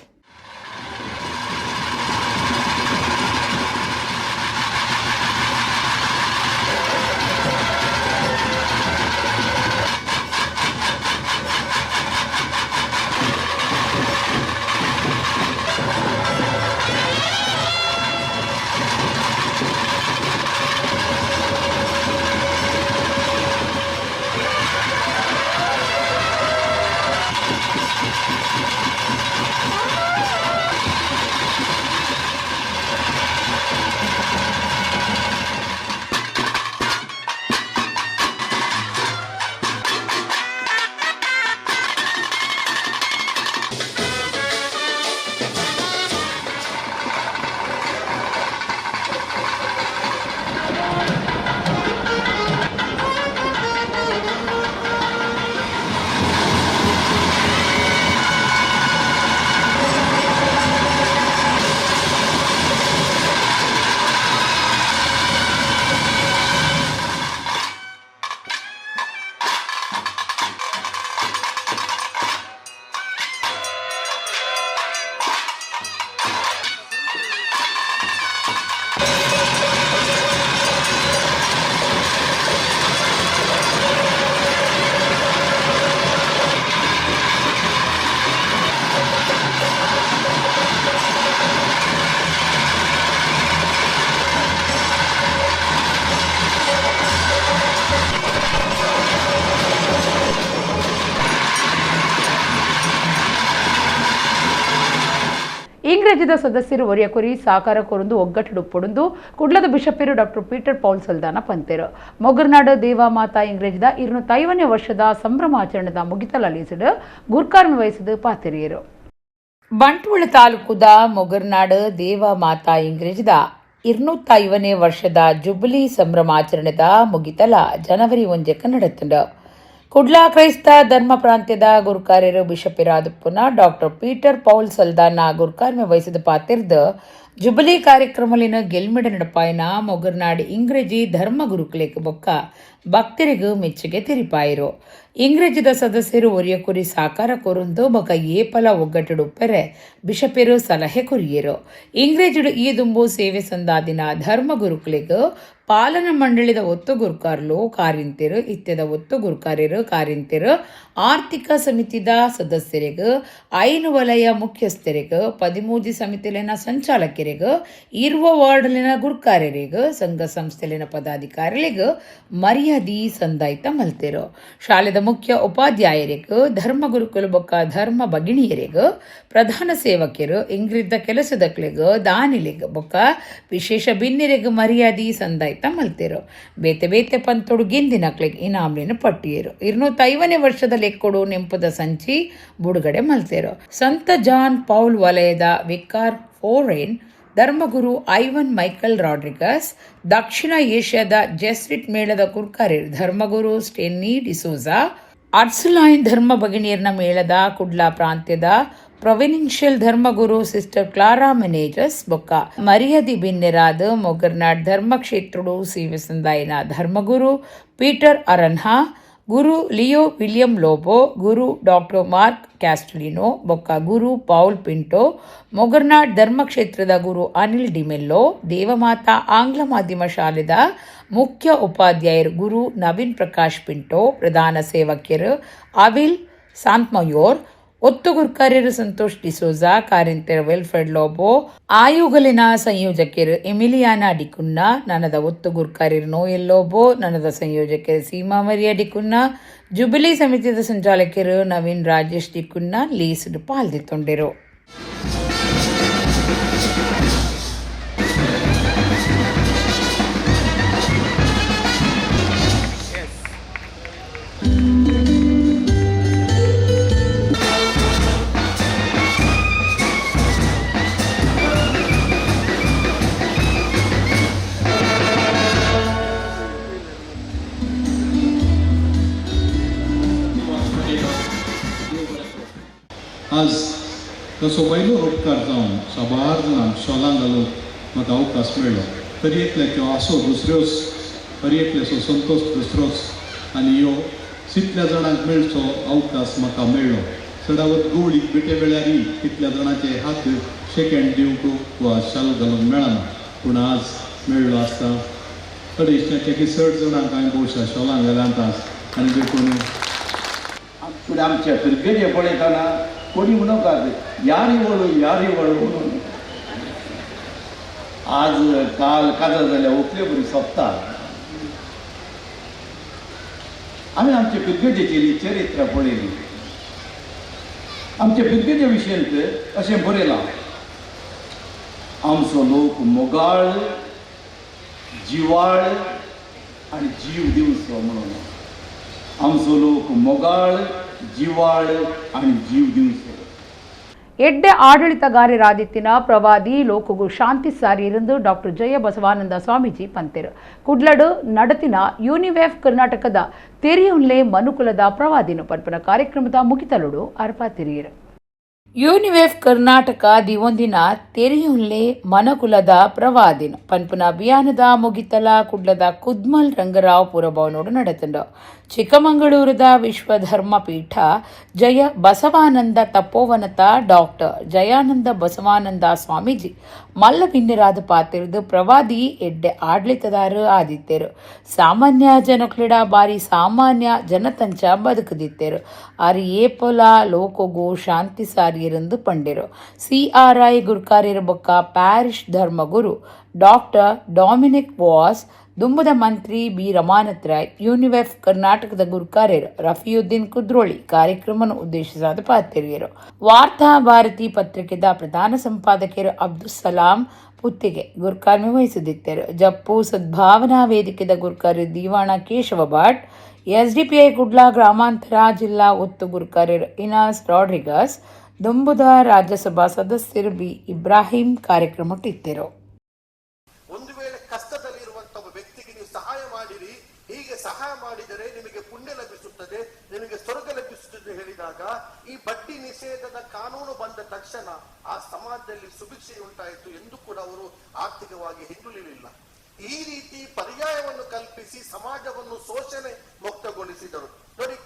ಇಂಗ್ರೆಜಿದ ಸದಸ್ಯರು ಒರಿಯಕೊರಿ ಸಾಕಾರ ಕೊರಂದು ಒಗ್ಗಟ್ಟು ಪೊಡಂದು ಕುಡ್ಲದ ಬಿಷಪೇರು ಡಾಕ್ಟರ್ ಪೀಟರ್ ಪೌಲ್ ಸಲ್ದಾನ ಪಂತೇರು ಮೊಗರ್ನಾಡು ದೇವಾಮಾತಾ ಇಂಗ್ರೆಜಿದ 250ನೇ ವರ್ಷದ ಸಂಭ್ರಮಾಚರಣೆದ ಮುಗಿತಲಲಿಸಿದ ಗುರ್ಕಾರ್ಮೆ ವಹಿಸಿದ ಪಾತೆರಿಯರು ಬಂಟ್ವಾಳ ತಾಲೂಕುದ ಮೊಗರ್ನಾಡು ದೇವಾಮಾತಾ ಇಂಗ್ರೆಜಿದ 250ನೇ ವರ್ಷದ ಜುಬಿಲಿ ಸಂಭ್ರಮಾಚರಣೆದ ಮುಗಿತಲ ಜನವರಿ 1ಕ್ಕೆ ನಡೆತಂಡ ಕುಡ್ಲಾ ಕ್ರೈಸ್ತ ಧರ್ಮ ಪ್ರಾಂತ್ಯದ ಗುರುಕಾರ್ಯರು ಬಿಷಪಿರಾದಪ್ಪನ ಡಾಕ್ಟರ್ ಪೀಟರ್ ಪೌಲ್ ಸಲ್ದಾನ ಗುರುಕಾರ್ಮೆ ವಹಿಸಿದ ಪಾತಿರ್ದ ಜುಬಿಲಿ ಕಾರ್ಯಕ್ರಮಲಿನ ಗೆಲ್ಮಿಡ ನಡಪಾಯನ ಮೊಗರ್ನಾಡು ಇಂಗ್ರೆಜಿ ಧರ್ಮ ಗುರುಕುಲೇಕ ಬೊಕ್ಕ ಭಕ್ತರಿಗೂ ಮೆಚ್ಚುಗೆ ತೆರಿಪಾಯಿರು ಇಂಗ್ರೆಜಿದ ಸದಸ್ಯರು ಒರಿಯಕುರಿ ಸಾಕಾರ ಕೊರಂದು ಬೊಕ ಏಪಲ ಒಗ್ಗಟ್ಟುಡುಪ್ಪರೆ ಬಿಷಪೇರು ಸಲಹೆ ಕೊರಿಯರು ಇಂಗ್ರೆಜಿಡು ಈ ದುಂಬು ಸೇವೆ ಸಂದಾದಿನ ಧರ್ಮ ಗುರುಕುಲೆಗ್ ಪಾಲನಾ ಮಂಡಳಿದ ಒತ್ತು ಗುರುಕಾರ್ಲು ಕಾರಿಂತಿರು ಇತ್ಯದ ಒತ್ತು ಗುರುಕಾರ್ಯರು ಕಾರಿಂತಿರು ಆರ್ಥಿಕ ಸಮಿತಿದ ಸದಸ್ಯರಿಗೂ ಐನು ವಲಯ ಮುಖ್ಯಸ್ಥರಿಗೂ 13 ಸಮಿತಿಲಿನ ಸಂಚಾಲಕರಿಗೂ ಇರುವ ವಾರ್ಡ್ಲಿನ ಗುರುಕಾರ್ಯರಿಗೂ ಸಂಘ ಸಂಸ್ಥೆಲಿನ ಪದಾಧಿಕಾರಿಗಳಿಗೂ ಮರ್ಯಾದಿ ಸಂದಾಯಿತ ಮಲ್ತಿರು ಶಾಲೆದ ಮುಖ್ಯ ಉಪಾಧ್ಯಾಯರಿಗೂ ಧರ್ಮ ಗುರುಕುಲ ಬೊಕ್ಕ ಧರ್ಮ ಭಗಿಣಿಯರಿಗೂ ಪ್ರಧಾನ ಸೇವಕರು ಇಂಗ್ರಿದ್ದ ಕೆಲಸದಕ್ಲಿಗೂ ದಾನಿಲಿಗೂ ಬೊಕ್ಕ ವಿಶೇಷ ಬಿನ್ನಿರಿಗೂ ಮರ್ಯಾದಿ ಸಂದಾಯಿತ ಮಲ್ತಿರು ಬೇತೆ ಬೇತೆ ಪಂತೊಡು ಗಿಂದಿನಕ್ಲಿಗೆ ಇನಾಮ್ಲಿನ ಪಟ್ಟಿಯರು 250ನೇ ವರ್ಷದ ಲೆಕ್ಕೊಡು ನೆಂಪದ ಸಂಚಿ ಬುಡುಗಡೆ ಮಲ್ತಿರು ಸಂತ ಜಾನ್ ಪೌಲ್ ವಲಯದ ವಿಕಾರ್ ಫೋರೇನ್ ಧರ್ಮಗುರು ಐವನ್ ಮೈಕಲ್ ರಾಡ್ರಿಗಸ್ ದಕ್ಷಿಣ ಏಷ್ಯಾದ ಜೆಸ್ರಿಟ್ ಮೇಳದ ಕುರ್ಕಾರ್ಯರು ಧರ್ಮಗುರು ಸ್ಟೆನ್ನಿ ಡಿಸೋಜಾ ಅರ್ಸುಲೈನ್ ಧರ್ಮ ಭಗಿಣಿಯರ್ನ ಮೇಳದ ಕುಡ್ಲಾ ಪ್ರಾಂತ್ಯದ ಪ್ರೊವಿನ್ಷಿಯಲ್ ಧರ್ಮಗುರು ಸಿಸ್ಟರ್ ಕ್ಲಾರಾ ಮೆನೇಜಸ್ ಬೊಕ್ಕ ಮರ್ಯಾದಿ ಬಿನ್ನೆರಾದ ಮೊಗರ್ನಾಡ್ ಧರ್ಮಕ್ಷೇತ್ರಡು ಸೇವೆ ಸಂದಾಯನ ಧರ್ಮಗುರು ಪೀಟರ್ ಅರನ್ಹಾ ಗುರು ಲಿಯೋ ವಿಲಿಯಂ ಲೋಬೋ ಗುರು ಡಾಕ್ಟರ್ ಮಾರ್ಕ್ ಕ್ಯಾಸ್ಟಲಿನೋ ಬೊಕ್ಕ ಗುರು ಪೌಲ್ ಪಿಂಟೋ ಮೊಗರ್ನಾಡ್ ಧರ್ಮಕ್ಷೇತ್ರದ ಗುರು ಅನಿಲ್ ಡಿಮೆಲ್ಲೋ ದೇವಮಾತಾ ಆಂಗ್ಲ ಮಾಧ್ಯಮ ಶಾಲೆದ ಮುಖ್ಯ ಉಪಾಧ್ಯಾಯರು ಗುರು ನವೀನ್ ಪ್ರಕಾಶ್ ಪಿಂಟೋ ಪ್ರಧಾನ ಸೇವಕಿಯರು ಅವಿಲ್ ಸಾಂತ್ಮಯೋರ್ ಒತ್ತು ಗುರುಕಾರ್ಯರು ಸಂತೋಷ್ ಡಿಸೋಜಾ ಕಾರಿಂತೆರ್ ವೆಲ್ಫೆಡ್ ಲೋಬೋ ಆಯುಗಲಿನ ಸಂಯೋಜಕರು ಎಮಿಲಿಯಾನಾ ಡಿಕುನ್ನ ನನದ ಒತ್ತು ಗುರುಕಾರ್ಯರು ನೋಯಲ್ ಲೋಬೋ ನನದ ಸಂಯೋಜಕರು ಸೀಮಾ ಮರಿಯಾ ಡಿಕುನ್ನ ಜುಬಿಲಿ ಸಮಿತಿಯ ಸಂಚಾಲಕರು ನವೀನ್ ರಾಜೇಶ್ ಡಿಕುನ್ನ ಲೀಸ್ಡ್ ಪಾಲ್ದಿತ್ತೊಂಡಿರು आज तसो पयलो उपकार जावन साबार जाणांक शॉलां घालून म्हाका अवकाश मेळ्ळो तरयेंतल्याच्यो आसो दुसऱ्योच तरयेंतल्याचो संतोश दुसरोच आनी ह्यो तितल्या जाणांक मेळचो अवकाश म्हाका मेळ्ळो चडावत गवळीक बेटे वेळारय तितल्या जाणांचे हात शेक हँड दिवंक वा शाल घालूंक मेळना पूण आज मेळ्ळो आसता अडेचशाचे 60 जाणांक हांवें भोवशा शॉलां घालांत आनी देखून पूण आमच्या भुरगे पळयतना कोणी म्हणूंक यार वळू म्हणून आज काल काजार जाल्यार उकले बरी सोंपता आमी आमच्या भुरगेजेची चरित्र पळयली आमच्या भुरगेजे विशयंत अशें बरयलां आमचो लोक मोगाळ जिवाळ आनी जीव दिवचो म्हणून आमचो लोक मोगाळ जिवाळ आनी जीव दिवचो ಎಡ್ಡೆ ಆಡಳಿತಗಾರರಾದಿತ್ತಿನ ಪ್ರವಾದಿ ಲೋಕಗೂ ಶಾಂತಿ ಸಾರಿಯಿರಂದು ಡಾಕ್ಟರ್ ಜಯ ಬಸವಾನಂದ ಸ್ವಾಮೀಜಿ ಪಂತೆರು ಕುಡ್ಲಡು ನಡತಿನ ಯೂನಿವೆಫ್ ಕರ್ನಾಟಕದ ತೆರಿಯುನ್ಲೆ ಮನುಕುಲದ ಪ್ರವಾದಿನ ಪರ್ಪನ ಕಾರ್ಯಕ್ರಮದ ಮುಗಿತಲುಡು ಅರ್ಪ ತಿರಿಯರು ಯೂನಿವೆಫ್ ಕರ್ನಾಟಕ ದಿವೊಂದಿನ ತೆರಿಯುನ್ಲೆ ಮನಕುಲದ ಪ್ರವಾದಿನ ಪನ್ಪುನ ಅಭಿಯಾನದ ಮುಗಿತಲ ಕುಡ್ಲದ ಕುದ್ಮಲ್ ರಂಗರಾವ್ ಪುರಭವನೋಡು ನಡೆತಂಡ ಚಿಕ್ಕಮಗಳೂರದ ವಿಶ್ವಧರ್ಮ ಪೀಠ ಜಯ ಬಸವಾನಂದ ತಪೋವನತ ಡಾಕ್ಟರ್ ಜಯಾನಂದ ಬಸವಾನಂದ ಸ್ವಾಮೀಜಿ ಮಲ್ಲ ಭಿನ್ನರಾದ ಪಾತಿರ್ದು ಪ್ರವಾದಿ ಎಡ್ಡೆ ಆಡಳಿತದಾರ ಆದಿತ್ಯರು ಸಾಮಾನ್ಯ ಜನಕ್ಲಿಡ ಬಾರಿ ಸಾಮಾನ್ಯ ಜನತಂಚ ಬದುಕದಿತ್ತರು ಆರು ಏಪೊಲ ಲೋಕಗೋ ಶಾಂತಿ ಸಾರಿಯರೆಂದು ಪಂಡಿರು CRI ಗುರುಕಾರ್ಯರ ಬೊಕ್ಕ parish ಧರ್ಮಗುರು doctor Dominic was ದುಂಬದ Mantri B Ramanath Roy ಯೂನಿವೆಫ್ ಕರ್ನಾಟಕದ ಗುರುಕಾರ್ಯರು ರಫಿಯುದ್ದೀನ್ ಕುದ್ರೋಳಿ ಕಾರ್ಯಕ್ರಮವನ್ನು ಉದ್ದೇಶಿಸಾದ ಪಾಲ್ಗೊಳ್ಳುವರು. ವಾರ್ತಾ ಭಾರತಿ ಪತ್ರಿಕೆದ ಪ್ರಧಾನ ಸಂಪಾದಕರು ಅಬ್ದುಲ್ ಸಲಾಂ ಪುತ್ತಿಗೆ ಗುರುಕಾರ್ಯ ವಹಿಸಿದ್ದರು. ಜಪ್ಪು ಸದ್ಭಾವನಾ ವೇದಿಕೆದ ಗುರುಕಾರ್ಯ ದಿವಾಣ ಕೇಶವ ಭಟ್, ಎಸ್ಡಿಪಿಐ ಕುಡ್ಲಾ ಗ್ರಾಮಾಂತರ ಜಿಲ್ಲಾ ಒತ್ತು ಗುರುಕಾರ್ಯರು ಇನಾಸ್ ರಾಡ್ರಿಗಸ್, ದುಂಬುದ ರಾಜ್ಯಸಭಾ ಸದಸ್ಯರು ಬಿ ಇಬ್ರಾಹಿಂ ಕಾರ್ಯಕ್ರಮಕ್ಕಿದ್ದರು. ಒಂದು ವೇಳೆ ಕಷ್ಟದಲ್ಲಿರುವಂತಹ ವ್ಯಕ್ತಿಗೆ ನೀವು ಸಹಾಯ ಮಾಡಿರಿ, ಹೀಗೆ ಸಹಾಯ ಮಾಡಿದರೆ ನಿಮಗೆ ಪುಣ್ಯ ಲಭಿಸುತ್ತದೆ, ನಿಮಗೆ ಸ್ವರ್ಗ ಲಭಿಸುತ್ತದೆ ಹೇಳಿದಾಗ ಈ ಬಡ್ಡಿ ನಿಷೇಧದ ಕಾನೂನು ಬಂದ ತಕ್ಷಣ ಆ ಸಮಾಜದಲ್ಲಿ ಸುಭಿಕ್ಷೆ ಉಂಟಾಯಿತು ಎಂದು ಕೂಡ ಅವರು ಆರ್ಥಿಕವಾಗಿ ಹಿಂದುಳಿಲಿಲ್ಲ. ಈ ರೀತಿ ಪರ್ಯಾಯವನ್ನು ಕಲ್ಪಿಸಿ ಸಮಾಜವನ್ನು ಶೋಷಣೆ ಮುಕ್ತಗೊಳಿಸಿದರು. ನೋಡಿ,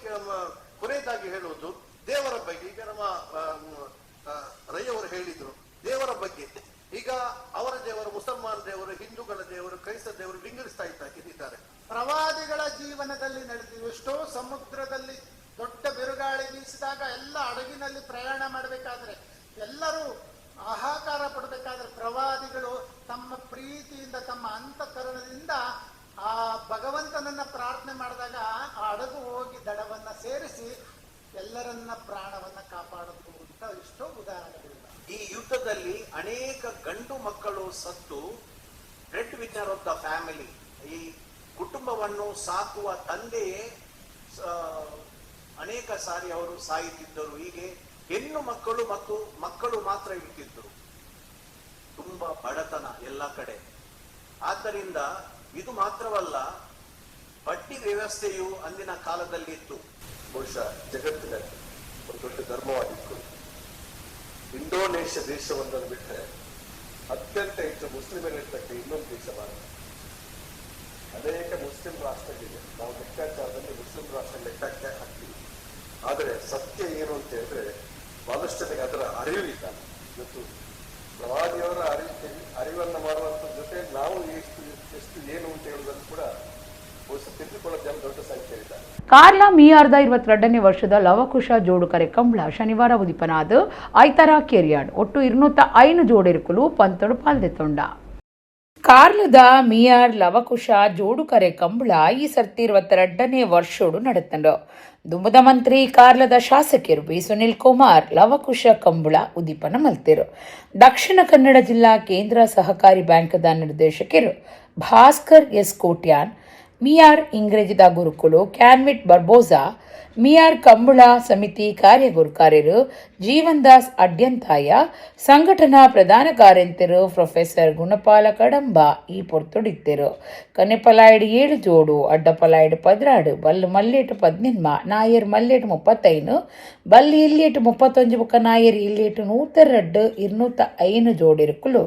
ಕೊನೆಯದಾಗಿ ಹೇಳುವುದು ದೇವರ ಬಗ್ಗೆ. ಈಗ ನಮ್ಮ ರೈ ಅವರು ಹೇಳಿದ್ರು ದೇವರ ಬಗ್ಗೆ. ಈಗ ಅವರ ದೇವರು ಮುಸಲ್ಮಾನ್ ದೇವರು, ಹಿಂದೂಗಳ ದೇವರು, ಕ್ರೈಸ್ತ ದೇವರು ವಿಂಗಡಿಸ್ತಾ ಇದ್ದಾರೆ. ಪ್ರವಾದಿಗಳ ಜೀವನದಲ್ಲಿ ನಡೆದಿದೆ. ಎಷ್ಟೋ ಸಮುದ್ರದಲ್ಲಿ ದೊಡ್ಡ ಬಿರುಗಾಳಿ ಬೀಸಿದಾಗ ಎಲ್ಲ ಹಡಗಿನಲ್ಲಿ ಪ್ರಯಾಣ ಮಾಡಬೇಕಾದ್ರೆ ಎಲ್ಲರೂ ಹಾಹಾಕಾರ ಪಡಬೇಕಾದ್ರೆ ಪ್ರವಾದಿಗಳು ತಮ್ಮ ಪ್ರೀತಿಯಿಂದ ತಮ್ಮ ಅಂತಃಕರಣದಿಂದ ಆ ಭಗವಂತನನ್ನ ಪ್ರಾರ್ಥನೆ ಮಾಡಿದಾಗ ಆ ಹಡಗು ಹೋಗಿ ದಡವನ್ನ ಸೇರಿಸಿ ಎಲ್ಲರನ್ನ ಪ್ರಾಣವನ್ನ ಕಾಪಾಡಬಹುದು ಅಂತ ಎಷ್ಟೋ ಉದಾಹರಣೆಗಳಿವೆ. ಈ ಯುದ್ಧದಲ್ಲಿ ಅನೇಕ ಗಂಡು ಮಕ್ಕಳು ಸತ್ತು, bread winner of the family, ಈ ಕುಟುಂಬವನ್ನು ಸಾಕುವ ತಂದೆಯೇ ಅನೇಕ ಸಾರಿ ಅವರು ಸಾಯುತ್ತಿದ್ದರು. ಹೀಗೆ ಹೆಣ್ಣು ಮಕ್ಕಳು ಮತ್ತು ಮಕ್ಕಳು ಮಾತ್ರ ಇರ್ತಿದ್ದರು. ತುಂಬಾ ಬಡತನ ಎಲ್ಲ ಕಡೆ. ಆದ್ದರಿಂದ ಇದು ಮಾತ್ರವಲ್ಲ, ಬಡ್ಡಿ ವ್ಯವಸ್ಥೆಯು ಅಂದಿನ ಕಾಲದಲ್ಲಿ ಇತ್ತು. ಬಹುಶಃ ಜಗತ್ತಿನಲ್ಲಿ ಒಂದು ದೊಡ್ಡ ಧರ್ಮವಾಗಿತ್ತು. ಇಂಡೋನೇಷ್ಯಾ ದೇಶವೊಂದನ್ನು ಬಿಟ್ಟರೆ ಅತ್ಯಂತ ಹೆಚ್ಚು ಮುಸ್ಲಿಮರಿರ್ತಕ್ಕ ಇನ್ನೊಂದು ದೇಶ ಭಾರತ. ಅನೇಕ ಮುಸ್ಲಿಂ ರಾಷ್ಟ್ರಗಳಿವೆ. ನಾವು ಲೆಕ್ಕಾಚಾರದಲ್ಲಿ ಮುಸ್ಲಿಂ ರಾಷ್ಟ್ರ ಲೆಕ್ಕಕ್ಕೆ ಹಾಕ್ತೀವಿ. ಆದರೆ ಸತ್ಯ ಏನು ಅಂತ ಹೇಳಿದ್ರೆ ಬಹಳಷ್ಟು ಜನಕ್ಕೆ ಅದರ ಅರಿವಿಲ್ಲ. ಇವತ್ತು ಪ್ರವಾದಿಯವರ ಅರಿವನ್ನು ಮಾಡುವಂತ ಜೊತೆ ನಾವು ಎಷ್ಟು ಏನು ಅಂತ ಹೇಳುವುದನ್ನು ಕೂಡ ತಿಳಿದುಕೊಳ್ಳೋ ಜನ ದೊಡ್ಡ ಸಂಖ್ಯೆ ಇದ್ದಾರೆ. ಕಾರ್ಲ ಮೀಯಾರ್ದ 22ನೇ ವರ್ಷದ ಲವಕುಶ ಜೋಡುಕರೆ ಕಂಬಳ ಶನಿವಾರ ಉದಿಪನಾದ ಐತರ ಕೆರಿಯಾಡ್ ಒಟ್ಟು 205 ಜೋಡಿರುಕಲು ಪಂತೊಡು ಪಾಲ್ದೆತ್ತೊಂಡ. ಕಾರ್ಲದ ಮಿಯಾರ್ ಲವಕುಶ ಜೋಡುಕರೆ ಕಂಬಳ ಈ ಸರ್ತಿ 22ನೇ ವರ್ಷೋಡು ನಡೆತಂಡು. ದುಂಬದ ಮಂತ್ರಿ ಕಾರ್ಲದ ಶಾಸಕರು ಬಿ ಸುನಿಲ್ ಕುಮಾರ್ ಲವಕುಶ ಕಂಬಳ ಉದಿಪನ ಮಲ್ತಿರು. ದಕ್ಷಿಣ ಕನ್ನಡ ಜಿಲ್ಲಾ ಕೇಂದ್ರ ಸಹಕಾರಿ ಬ್ಯಾಂಕ್ದ ನಿರ್ದೇಶಕರು ಭಾಸ್ಕರ್ ಎಸ್ ಕೋಟ್ಯಾನ್, ಮಿಯಾರ್ ಇಂಗ್ರೇಜಿದ ಗುರುಕುಲು ಕ್ಯಾನ್ವಿಟ್ ಬರ್ಬೋಸಾ, ಮಿಯಾರ್ ಕಂಬಳ ಸಮಿತಿ ಕಾರ್ಯಗುರುಕಾರ್ಯರು ಜೀವನ್ ದಾಸ್ ಅಡ್ಯಂತಾಯ, ಸಂಘಟನಾ ಪ್ರಧಾನ ಕಾರ್ಯಂತರು ಪ್ರೊಫೆಸರ್ ಗುಣಪಾಲ ಕಡಂಬ ಈ ಪೊರ್ತೊಡಿತ್ತರು. ಕನೆಪಲಾಯ್ಡ್ 7 ಜೋಡು, ಅಡ್ಡಪಲಾಯ್ಡ್ 16, ಬಲ್ಲು ಮಲ್ಲೇಟು 17, ನಾಯರ್ ಮಲ್ಲೇಟು 35, ಬಲ್ಲಿ ಇಲ್ಲೇಟು 31 ಬುಕ್ಕ ನಾಯರ್ ಇಲ್ಲೇಟು 102 205 ಜೋಡಿರುಕುಲು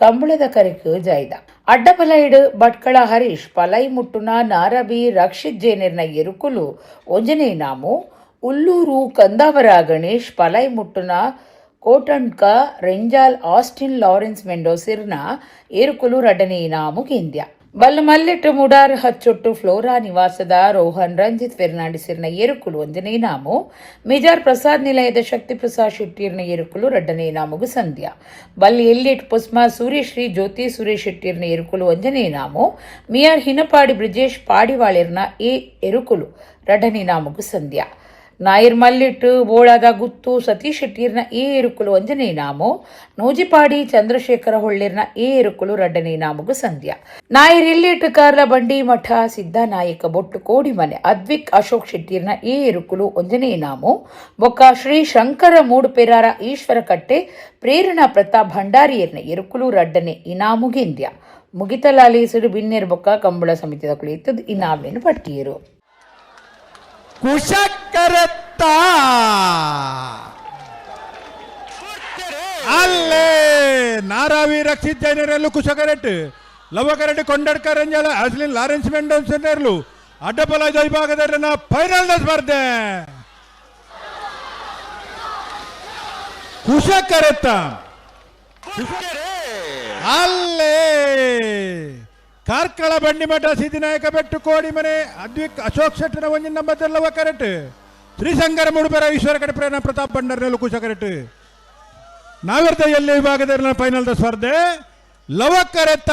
ಕಂಬಳದ ಕರೆಕು ಜಾಯ್ದ. ಅಡ್ಡಪಲೈಡ್ ಭಟ್ಕಳ ಹರೀಶ್ ಪಲೈ ಮುಟ್ಟುನ ನಾರಬಿ ರಕ್ಷಿತ್ ಜೇನಿರ್ನ ಎರುಕುಲು ಒಂಜನೇ ನಾಮು, ಉಲ್ಲೂರು ಕಂದಾವರ ಗಣೇಶ್ ಪಲೈ ಮುಟ್ಟುನ ಕೋಟಂಡ್ಕ ರೆಂಜಾಲ್ ಆಸ್ಟಿನ್ ಲಾರೆನ್ಸ್ ಮೆಂಡೋಸಿರ್ನ ಏರುಕುಲು ರಡನೇ ನಾಮು ಕೇಂದ್ಯ. ಬಲ್ಲು ಮಲ್ಲೆಟ್ಟು ಮುಡಾರ್ ಹಚ್ಚೊಟ್ಟು ಫ್ಲೋರಾ ನಿವಾಸದ ರೋಹನ್ ರಂಜಿತ್ ಫೆರ್ನಾಂಡಿಸಿರ್ನ ಏರುಕುಲು ಒಂದನೇ ನಾಮು, ಮೇಜಾರ್ ಪ್ರಸಾದ್ ನಿಲಯದ ಶಕ್ತಿ ಪ್ರಸಾದ್ ಶೆಟ್ಟಿರ್ನ ಏರುಕುಲು ಎರಡನೇ ನಾಮುಗು ಸಂಧ್ಯಾ. ಬಲ್ಲಿ ಎಲ್ಲಿಟ್ ಪುಸ್ಮಾ ಸೂರ್ಯಶ್ರೀ ಜ್ಯೋತಿ ಸುರೇಶ್ ಶೆಟ್ಟಿರ್ನ ಏರುಕುಲು ಒಂದನೇ ನಾಮು, ಮಿಯಾರ್ ಹಿನಪಾಡಿ ಬ್ರಿಜೇಶ್ ಪಾಡಿವಾಳಿರ್ನ ಎರುಕುಲು ಎರಡನೇ ನಾಮುಗು ಸಂಧ್ಯಾ. ನಾಯರ್ ಮಲ್ಲಿಟ್ಟು ಬೋಳಾದ ಗುತ್ತು ಸತೀಶ್ ಶೆಟ್ಟಿರ್ನ ಏರುಕುಲು ಒಂದನೇ ನಾಮು, ನೋಜಿಪಾಡಿ ಚಂದ್ರಶೇಖರ ಹೊಳ್ಳಿರ್ನ ಏರುಕುಲು ಎರಡನೇ ನಾಮುಗು ಸಂಧ್ಯಾ. ನಾಯರ್ ಇಲ್ಲಿಟ್ಟು ಕಾರ್ಲ ಬಂಡಿ ಮಠ ಸಿದ್ದನಾಯಕ ಬೊಟ್ಟು ಕೋಡಿಮನೆ ಅದ್ವಿಕ್ ಅಶೋಕ್ ಶೆಟ್ಟಿರ್ನ ಏರುಕುಲು ಒಂದನೇ ನಾಮು, ಬೊಕ್ಕ ಶ್ರೀ ಶಂಕರ ಮೂಡುಪೆರಾರ ಈಶ್ವರ ಕಟ್ಟೆ ಪ್ರೇರಣಾ ಪ್ರತಾಪ್ ಭಂಡಾರಿಯರ್ನ ಎರುಕುಲು ಎರಡನೇ ಇನಾಮು ಗೆಂದ್ಯ. ಮುಗಿತಲಾಲಿ ಸಿಡು ಬಿನ್ನೇರ್ ಬೊಕ್ಕ ಕಂಬಳ ಸಮಿತಿದ ಕುಳಿತದ್ದು ಇನಾಮೇನು ಪಟ್ಕಿಯರು. ಕುಶಕರತ್ತ ಅಲ್ಲೇ ನಾರಾವಿ ರಕ್ಷಿತ್ ಜೈನರಲ್ಲೂ ಕುಶಕರೆಟ್ ಲವಕರೆಟ್ ಕೊಂಡಡ್ಕರ್ ರಂಜಾಲ ಅಸ್ಲಿನ್ ಲಾರೆನ್ಸ್ ಮೆಂಡೋನ್ಸರ್ಲು ಅಡ್ಡಪಲ ವಿಭಾಗದ ಫೈನಲ್ ಸ್ಪರ್ಧೆ ಕುಶಕರೆತ್ತ ಅಲ್ಲೇ ಕಾರ್ಕಳ ಬಂಡಿಮಠ ಸಿದ್ದಿನಾಯಕ ಬೆಟ್ಟು ಕೋಡಿಮನೆ ಅದ್ವಿಕ್ ಅಶೋಕ್ ಶೆಟ್ಟನ ಒಂಜಿನ ನಂಬತ್ತಲ್ಲವ ಕರೆಟ್ ಶ್ರೀಶಂಕರ ಮುಡುಪೆರ ಈಶ್ವರ ಕಡೆ ಪ್ರೇರಣ ಪ್ರತಾಪ್ ಭಂಡಾರ್ನಲ್ಲೂ ಕುಶ ಕರೆಟ್ ನಾವಿರ್ತ ಎಲ್ಲಿ ವಿಭಾಗದ ಫೈನಲ್ ಸ್ಪರ್ಧೆ ಲವ ಕರೆತ್ತ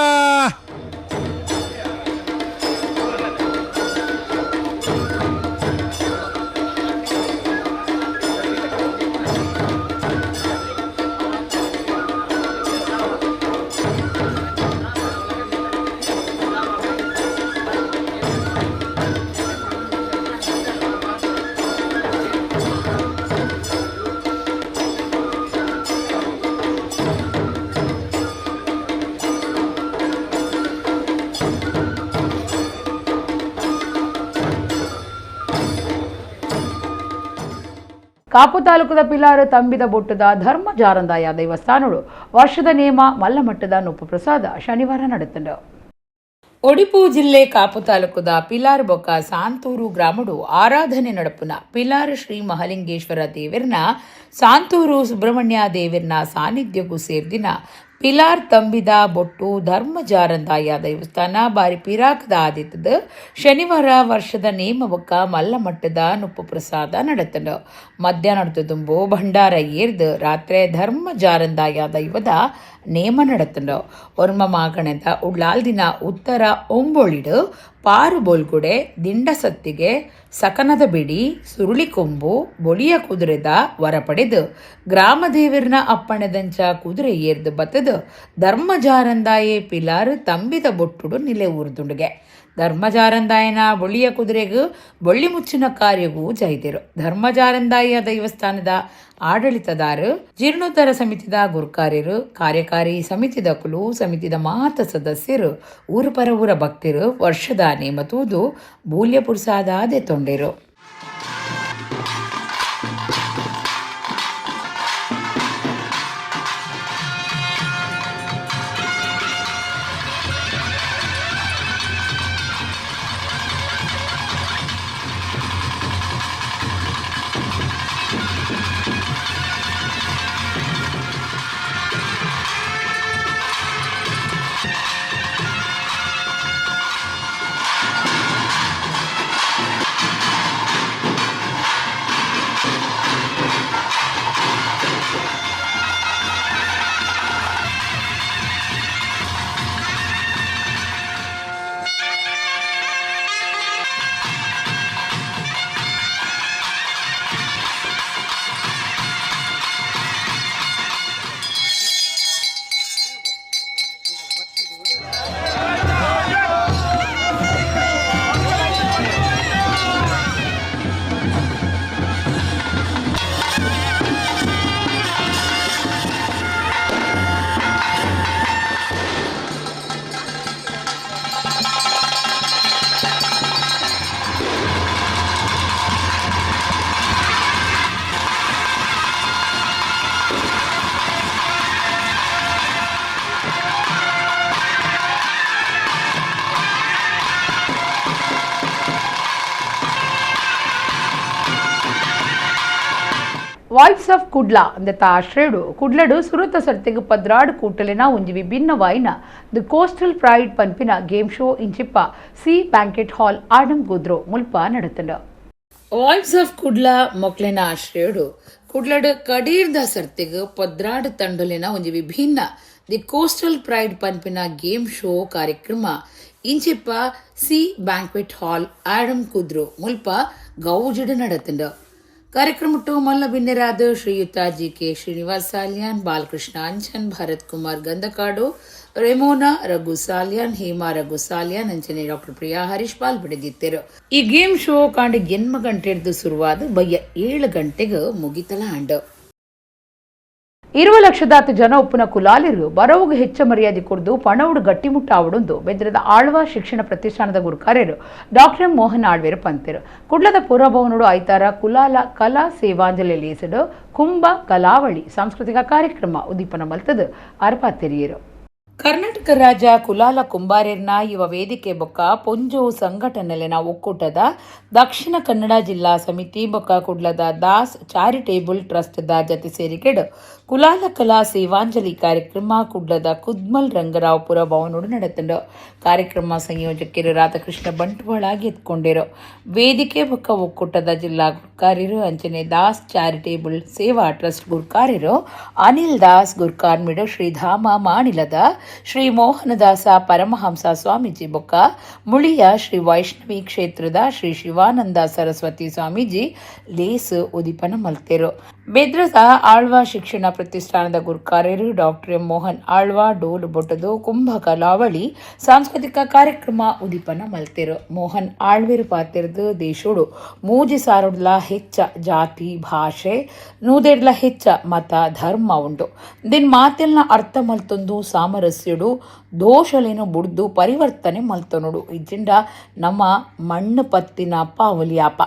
ಕಾಪು ತಾಲೂಕದ ಪಿಲಾರು ತಂಬಿದ ಬೊಟ್ಟದ ಧರ್ಮ ಜಾರಂದಾಯ ದೇವಸ್ಥಾನಗಳು ವರ್ಷದ ನೇಮ ಮಲ್ಲಮಟ್ಟದ ನುಪ್ಪು ಪ್ರಸಾದ ಶನಿವಾರ ನಡೆತಂಡು. ಒಡಿಪು ಜಿಲ್ಲೆ ಕಾಪು ತಾಲೂಕದ ಪಿಲಾರ್ ಬೊಕ್ಕ ಸಾಂತೂರು ಗ್ರಾಮಡು ಆರಾಧನೆ ನಡಪುನ ಪಿಲಾರ್ ಶ್ರೀ ಮಹಾಲಿಂಗೇಶ್ವರ ದೇವಿರ್ನ ಸಾಂತೂರು ಸುಬ್ರಹ್ಮಣ್ಯ ದೇವಿರ್ನ ಸಾನ್ನಿಧ್ಯಕ್ಕೂ ಸೇರ್ದಿನ ಪಿಲಾರ್ ತಂಬಿದ ಬೊಟ್ಟು ಧರ್ಮ ಜಾರಂದಾಯ ದೇವಸ್ಥಾನ ಬಾರಿ ಪಿರಾಕದ ಆದಿತ್ತದ ಶನಿವಾರ ವರ್ಷದ ನೇಮ ಬೊಕ್ಕ ಮಲ್ಲಮಟ್ಟದ ನುಪ್ಪು ಪ್ರಸಾದ ನಡೆತಂಡು. ಮಧ್ಯಾಹ್ನ ತುಂಬು ಭಂಡಾರ ಏರ್ದು ರಾತ್ರಿ ಧರ್ಮ ಜಾರಂದಾಯ ದೈವದ ನೇಮ ನಡೆತಂಡು. ಒರ್ಮ ಮಾಗಣದ ಉಳ್ಳಾಲ್ ದಿನ ಉತ್ತರ ಒಂಬೊಳಿಡು ಪಾರು ಬೋಲ್ಗುಡೆ ದಿಂಡ ಸತ್ತಿಗೆ ಸಕನದ ಬಿಡಿ ಸುರುಳಿ ಕೊಂಬು ಬೊಳಿಯ ಕುದುರೆದ ವರಪಡೆದು ಗ್ರಾಮದೇವಿರ್ನ ಅಪ್ಪಣೆದಂಚ ಕುದುರೆ ಏರ್ದು ಬತ್ತದು ಧರ್ಮಜಾರಂದಾಯೆ ಪಿಲಾರು ತಂಬಿದ ಬೊಟ್ಟುಡು ನಿಲೆ ಊರ್ದುಂಡುಗೆ. ಧರ್ಮಜಾರಂದಾಯನ ಬೊಳ್ಳಿಯ ಕುದುರೆಗೂ ಬೊಳ್ಳಿ ಮುಚ್ಚಿನ ಕಾರ್ಯವೂ ಜೈದಿರು. ಧರ್ಮಜಾರಂದಾಯ ದೈವಸ್ಥಾನದ ಆಡಳಿತದಾರು ಜೀರ್ಣೋದ್ಧಾರ ಸಮಿತಿದ ಗುರ್ಕಾರ್ಯರು ಕಾರ್ಯಕಾರಿ ಸಮಿತಿದ ಕುಲು ಸಮಿತಿದ ಮಾತ ಸದಸ್ಯರು ಊರು ಪರ ಊರ ಭಕ್ತರು ವರ್ಷದ ನೇಮ ತೂದು ಬೂಲ್ಯ ಪುರ್ಸಾದಾದೆ ತೊಂಡೆರು. ವಾಯ್ಸ್ ಆಫ್ ಕುಡ್ಲಾ ಅಂದೆತ ಆಶ್ರಯಡು ಕುಡ್ಲಡು ಸುರತ ಸರ್ತೆಗು ಪದ್ರಾಡು ಕೂಟಲಿನ ಒಂಜಿ ವಿಭಿನ್ನವಾಯಿನ ದಿ ಕೋಸ್ಟಲ್ ಪ್ರೈಡ್ ಪನ್ಪಿನ ಗೇಮ್ ಶೋ ಇಂಚಿಪ್ಪ ಸಿ ಬ್ಯಾಂಕೆಟ್ ಹಾಲ್ ಆಡಂ ಗುದ್ರೋ ಮುಲ್ಪ ನಡೆತಂಡ. ವಾಯ್ಸ್ ಆಫ್ ಕುಡ್ಲಾ ಮೊಕ್ಲೆನ ಆಶ್ರಯಡು ಕುಡ್ಲಡು ಕಡೀರ್ದ ಸರ್ತೆಗು ಪದ್ರಾಡು ತಂಡಲಿನ ಒಂಜಿ ವಿಭಿನ್ನ ದಿ ಕೋಸ್ಟಲ್ ಪ್ರೈಡ್ ಪನ್ಪಿನ ಗೇಮ್ ಶೋ ಕಾರ್ಯಕ್ರಮ ಇಂಚಿಪ್ಪ ಸಿ ಬ್ಯಾಂಕ್ವೆಟ್ ಹಾಲ್ ಆಡಂ ಕುದ್ರೋ ಮುಲ್ಪ ಗೌಜಡು ನಡೆತಂಡ. ಕಾರ್ಯಕ್ರಮಟ್ಟು ಮಲ್ಲ ಭಿನ್ನರಾದ ಶ್ರೀಯುತ ಜಿ.ಕೆ. ಶ್ರೀನಿವಾಸ್ ಸಾಲ್ಯಾನ್, ಬಾಲಕೃಷ್ಣ ಅಂಚನ್, ಭರತ್ ಕುಮಾರ್ ಗಂಧಕಾಡು, ರೆಮೋನಾ ರಘು ಸಾಲ್ಯಾನ್, ಹೇಮಾ ರಘು ಸಾಲ್ಯಾನ್ ಅಂಚನೆ ಡಾಕ್ಟರ್ ಪ್ರಿಯಾ ಹರೀಶ್ ಪಾಲ್ಪಡೆದಿದ್ದರು. ಈ ಗೇಮ್ ಶೋ ಕಾಂಡು 8 ಗಂಟೆಡ್ದು ಶುರುವಾದ ಬಯ್ಯ 7 ಗಂಟೆಗೆ ಮುಗಿತಲ ಆಂಡ. 20 ಲಕ್ಷದಾತು ಜನ ಒಪ್ಪುನ ಕುಲಾಲಿರು ಬರವುಗೆ ಹೆಚ್ಚ ಮರ್ಯಾದೆ ಕೊಡ್ದು ಪಣವುಡು ಗಟ್ಟಿಮುಟ್ಟ ಆವಡೊಂದು ಬೆದ್ರದ ಆಳ್ವ ಶಿಕ್ಷಣ ಪ್ರತಿಷ್ಠಾನದ ಗುರುಕಾರ್ಯರು ಡಾಕ್ಟರ್ ಎಂ ಮೋಹನ್ ಆಳ್ವೇರು ಪಂತಿರು ಕುಡ್ಲದ ಪುರಭವನುಡು ಐತಾರ ಕುಲಾಲ ಕಲಾ ಸೇವಾಂಜಲಿ ಲೇಸಡು ಕುಂಭ ಕಲಾವಳಿ ಸಾಂಸ್ಕೃತಿಕ ಕಾರ್ಯಕ್ರಮ ಉದ್ದೀಪನ ಮಲ್ತದು ಅರ್ಪಾತೆರಿಯರು. ಕರ್ನಾಟಕ ರಾಜ್ಯ ಕುಲಾಲ ಕುಂಬಾರ್ಯರ್ನ ಯುವ ವೇದಿಕೆ ಬೊಕ್ಕ ಪೊಂಜು ಸಂಘಟನೆಲೆನ ಒಕ್ಕೂಟದ ದಕ್ಷಿಣ ಕನ್ನಡ ಜಿಲ್ಲಾ ಸಮಿತಿ ಬೊಕ್ಕ ಕುಡ್ಲದ ದಾಸ್ ಚಾರಿಟೇಬಲ್ ಟ್ರಸ್ಟ್ದ ಜತೆ ಸೇರಿಕೆಡು ಕುಲಾಲ ಕಲಾ ಸೇವಾಂಜಲಿ ಕಾರ್ಯಕ್ರಮ ಕುಡ್ಲದ ಕುದ್ಮಲ್ ರಂಗರಾವ್ ಪುರಭವನೋಡು ನಡೆತಂಡು. ಕಾರ್ಯಕ್ರಮ ಸಂಯೋಜಕರು ರಾಧಾಕೃಷ್ಣ ಬಂಟ್ವಾಳ ಎತ್ಕೊಂಡಿರು. ವೇದಿಕೆ ಬೊಕ್ಕ ಒಕ್ಕೂಟದ ಜಿಲ್ಲಾ ಗುರ್ಕಾರ್ಯರು ಅಂಚನೆ ದಾಸ್ ಚಾರಿಟೇಬಲ್ ಸೇವಾ ಟ್ರಸ್ಟ್ ಗುರ್ಕಾರ್ಯರು ಅನಿಲ್ ದಾಸ್ ಗುರ್ಕಾರ್ಮಿಡು ಶ್ರೀಧಾಮ ಮಾಣಿಲದ ಶ್ರೀ ಮೋಹನದಾಸ ಪರಮಹಂಸ ಸ್ವಾಮೀಜಿ ಬೊಕ್ಕ ಮುಳಿಯ ಶ್ರೀ ವೈಷ್ಣವಿ ಕ್ಷೇತ್ರದ ಶ್ರೀ ಶಿವಾನಂದ ಸರಸ್ವತಿ ಸ್ವಾಮೀಜಿ ಲೇಸು ಉದಿಪನ ಮಲ್ತೆರು. ಬೆದ್ರದ ಆಳ್ವ ಶಿಕ್ಷಣ ಪ್ರತಿಷ್ಠಾನದ ಗುರುಕಾರ್ಯರು ಡಾಕ್ಟರ್ ಎಂ ಮೋಹನ್ ಆಳ್ವ ಡೋಲು ಬೊಟ್ಟದು ಕುಂಭ ಕಲಾವಳಿ ಸಾಂಸ್ಕೃತಿಕ ಕಾರ್ಯಕ್ರಮ ಉದಿಪನ ಮಲ್ತೆರು. ಮೋಹನ್ ಆಳ್ವೇರು ಪಾತಿರದು ದೇಶೋಡು ಮೂಜಿ ಸಾರುಡ್ಲ ಹೆಚ್ಚ ಜಾತಿ ಭಾಷೆ ನೂದೆಡ್ಲ ಹೆಚ್ಚ ಮತ ಧರ್ಮ ಉಂಡು. ದಿನ್ ಮಾತೆಲ್ನ ಅರ್ಥ ಮಲ್ತೊಂದು ಸಾಮರಸ್ಯ ಸದಸ್ಯರು ದೋಷಲೇನು ಬುಡ್ದು ಪರಿವರ್ತನೆ ಮಲ್ತನೋಡು ಇಜ್ಜಿಂಡ ನಮ್ಮ ಮಣ್ಣು ಪತ್ತಿನ ಪಾವಲಿಯಾಪ